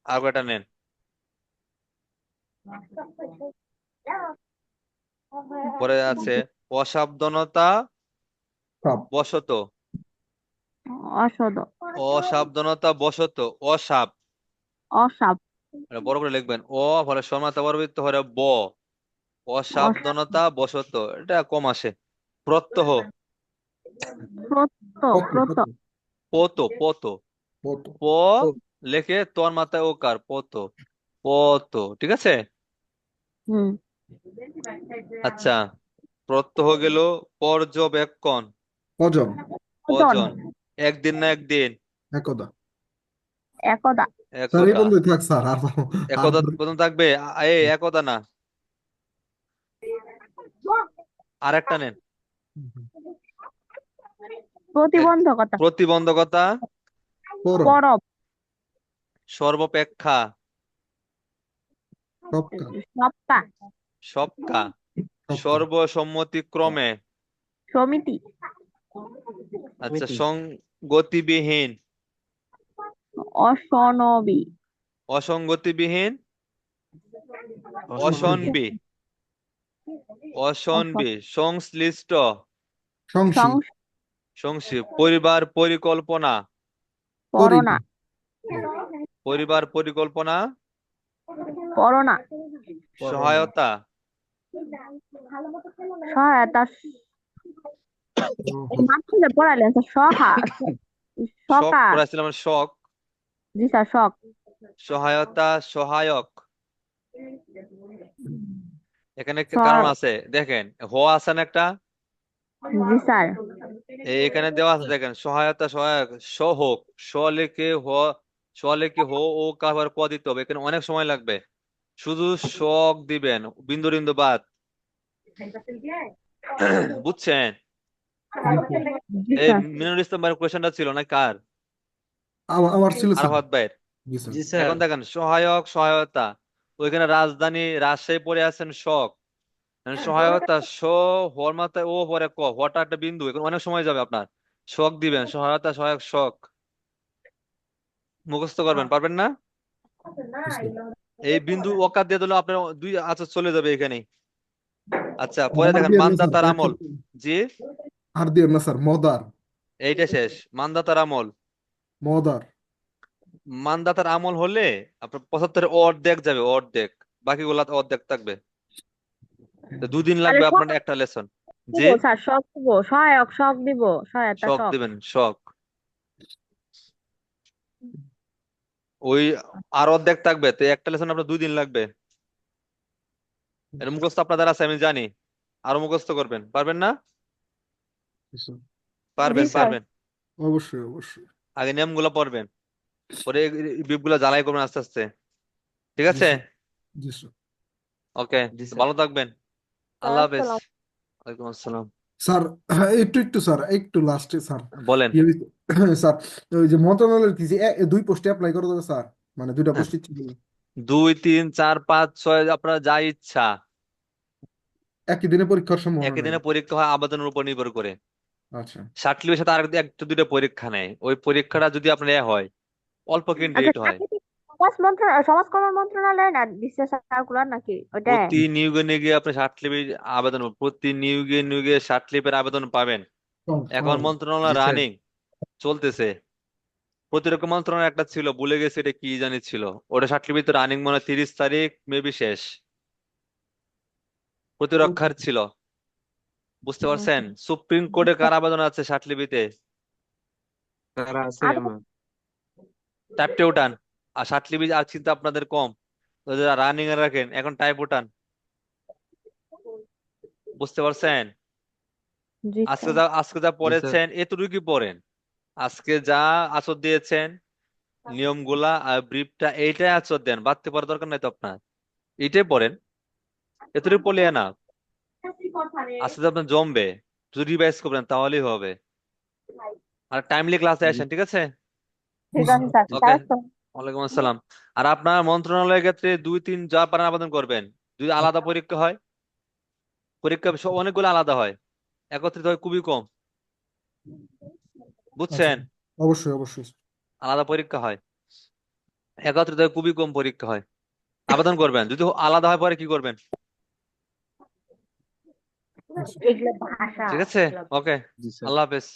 আর কয়টা নেন? পরে আছে অসাবধানতা সব। বশত, অসদ, অসাবধানতা বশত, অসাব। অসাব, এটা বড় করে লিখবেন। ফলে সমার্থক পরবর্তী হলে ব, অসাব, অসাবধানতা বশত, এটা কম আসে। প্রত্যহ, প্রত্য, কত। প্রত, কত। পত, পত। কত। প লেখে তোর মাথায় ওকার, পত, পত। ঠিক আছে। হুম, আচ্ছা, প্রত্যহ গেল। পর্যবেক্ষণ, অজন। ওজন, ওজন। একদিন না একদিন, একদা। একদা, স্যার এই একদা। বন্ধুই থাক স্যার, আর আর একদা প্রথম থাকবে। এই একদা না, আর একটা নেন। এক- প্রতিবন্ধকতা, প্রতিবন্ধকতা, পরব। পরব, সর্বাপেক্ষা, সবকা। সপ্তাহ, সবকা। সবকা। সর্বসম্মতিক্রমে। সমিতি, আচ্ছা, সমিতি। সংগতিবিহীন, অসনবি, অসঙ্গতিবিহীন, অসনবি, অসনবি, সংশ্লিষ্ট, সংশী, সংশী, পরিবার পরিকল্পনা, পরনা, পরিবার পরিকল্পনা, পরনা, সহায়তা, সহায়তা, এই মাঝখানে পড়াইলেন স্যার, শখ সকা, পড়াছিলাম, শখ, জি স্যার, শক, সহায়তা, সহায়ক। এখানে একটা কারণ সহায়ক, আছে, দেখেন হ আছে না একটা, জি স্যার, এখানে দেওয়া আছে, দেখেন সহায়তা, সহায়ক, স হোক, স লিখে হ, স লিখে হো ও কাবার ক দিতে হবে, এখানে অনেক সময় লাগবে, শুধু শক দিবেন, বিন্দু বিন্দু বাদ। বুঝছেন? জি এই স্যার, মিনুল ইসলাম ভাইয়ের কোয়েশ্চেনটা ছিল না কার? আমার ছিল স্যার। আরাফাত ভাইয়ের। জি স্যার। জি স্যার। এখন দেখেন সহায়ক, সহায়তা, ওইখানে রাজধানী রাজশাহী পড়ে আছেন শক, সহায়তা স, হর মাথায় ও পরে ক, হটা একটা বিন্দু, এখন অনেক সময় যাবে আপনার, শক দিবেন, সহায়তা, সহায়ক, শক মুখস্থ করবেন, পারবেন না? জি স্যার। এই বিন্দু ওকাত দিয়ে দিলে আপনার দুই আচ্ছা চলে যাবে এখানে। আচ্ছা পরে আর দেখেন দিয়ে না স্যার, মানদাতার আমল, জি আর দিয়ে না স্যার, মদার, এইটা শেষ, মানদাতার আমল, মদার। মানদাতার আমল হলে আপনার 75 অর্ধেক যাবে, অর্ধেক, বাকিগুলা অর্ধেক থাকবে, তো 2 দিন তাহলে লাগবে শক আপনার একটা লেসন। দিব জি স্যার, শক দিব, সহায়ক শক দিব, সহায়তা শক শক, দিবেন, শক, ওই আর অর্ধেক থাকবে, তো একটা লেসন আপনার 2 দিন লাগবে। এটা মুখস্থ আপনাদের আছে আমি জানি, আরো মুখস্থ করবেন, পারবেন না? জি স্যার। জি পারবেন স্যার, পারবেন, অবশ্যই অবশ্যই। আগে নিয়মগুলো পড়বেন, পরে বিপগুলো জ্বালাই করবেন আস্তে আস্তে, ঠিক জি আছে? স্যার। জি স্যার। ওকে, জি স্যার। ভালো থাকবেন, আল্লাহ হাফেজ। আসসালাম। ওয়ালাইকুম আসসালাম। স্যার, একটু একটু স্যার, একটু লাস্টে স্যার, বলেন। স্যার, ওই যে মন্ত্রণালয়ের কি যে 2 পোস্টে অ্যাপ্লাই করা যাবে স্যার, মানে 2টা পোস্ট ইচ্ছে ছিল। 2, 3, 4, 5, 6 আপনার যা ইচ্ছা, একই দিনে পরীক্ষার সম্ভাবনা একই নাই? দিনে পরীক্ষা হয় আবেদনের উপর নির্ভর করে, আচ্ছা। সার্টিফিকেটের সাথে আর একটা দুইটা পরীক্ষা নেয়, ওই পরীক্ষাটা যদি আপনার হয়, অল্প আচ্ছা, ক্যান্ডিডেট হয়, সমাজ কল্যাণ মন্ত্রণালয় না ডিসচার্জ সার্কুলার নাকি ওটা? প্রতি নিয়োগে নিয়োগে আপনি সার্টিফিকেট আবেদন, প্রতি নিয়োগে নিয়োগে সার্টিফিকেট আবেদন পাবেন। এখন মন্ত্রণালয় জি স্যার। রানিং চলতেছে, প্রতিরক্ষা মন্ত্রণালয় একটা ছিল, ভুলে গেছে এটা কি জানি ছিল, ওটা সার্টিফিকেট রানিং মনে হয় 30 তারিখ মেবি শেষ, প্রতিরক্ষার ছিল, বুঝতে পারছেন? সুপ্রিম কোর্টে কার আবেদন আছে সার্টিফিকেটে? তারা আছে আরো আমার। টাইপটা উঠান, আর সার্টিফিকেট আর চিন্তা আপনাদের কম, রানিং এ রাখেন, এখন টাইপ উঠান, বুঝতে পারছেন? জি স্যার, আজকে যা জি স্যার। পড়েছেন এতটুকু কি পড়েন, আজকে যা আচর দিয়েছেন নিয়মগুলা আর ব্রিফটা, এইটাই আচর দেন, বাড়তে পারার দরকার নাই তো আপনার, এইটাই পড়েন, এতটুকু পড়লে না, আস্তে আস্তে আপনার জমবে, যদি রিভাইজ করবেন তাহলেই হবে। আর টাইমলি ক্লাসে আসেন, ঠিক আছে? ঠিক আছে স্যার, ওকে, স্যার ওয়ালাইকুম আসসালাম। আর আপনার মন্ত্রণালয়ের ক্ষেত্রে 2, 3 যা পারেন আবেদন করবেন, যদি আলাদা পরীক্ষা হয়, পরীক্ষা অনেকগুলো আলাদা হয়, একত্রিত হয় খুবই কম, আচ্ছা। বুঝছেন? অবশ্যই অবশ্যই। আলাদা পরীক্ষা হয়, একত্রিত হয় খুবই কম পরীক্ষা হয়, আবেদন করবেন, যদি আলাদা হয় পরে কি করবেন, আচ্ছা। এগুলো ভাষা। ঠিক আছে? ওকে, জি স্যার। আল্লাহ হাফেজ।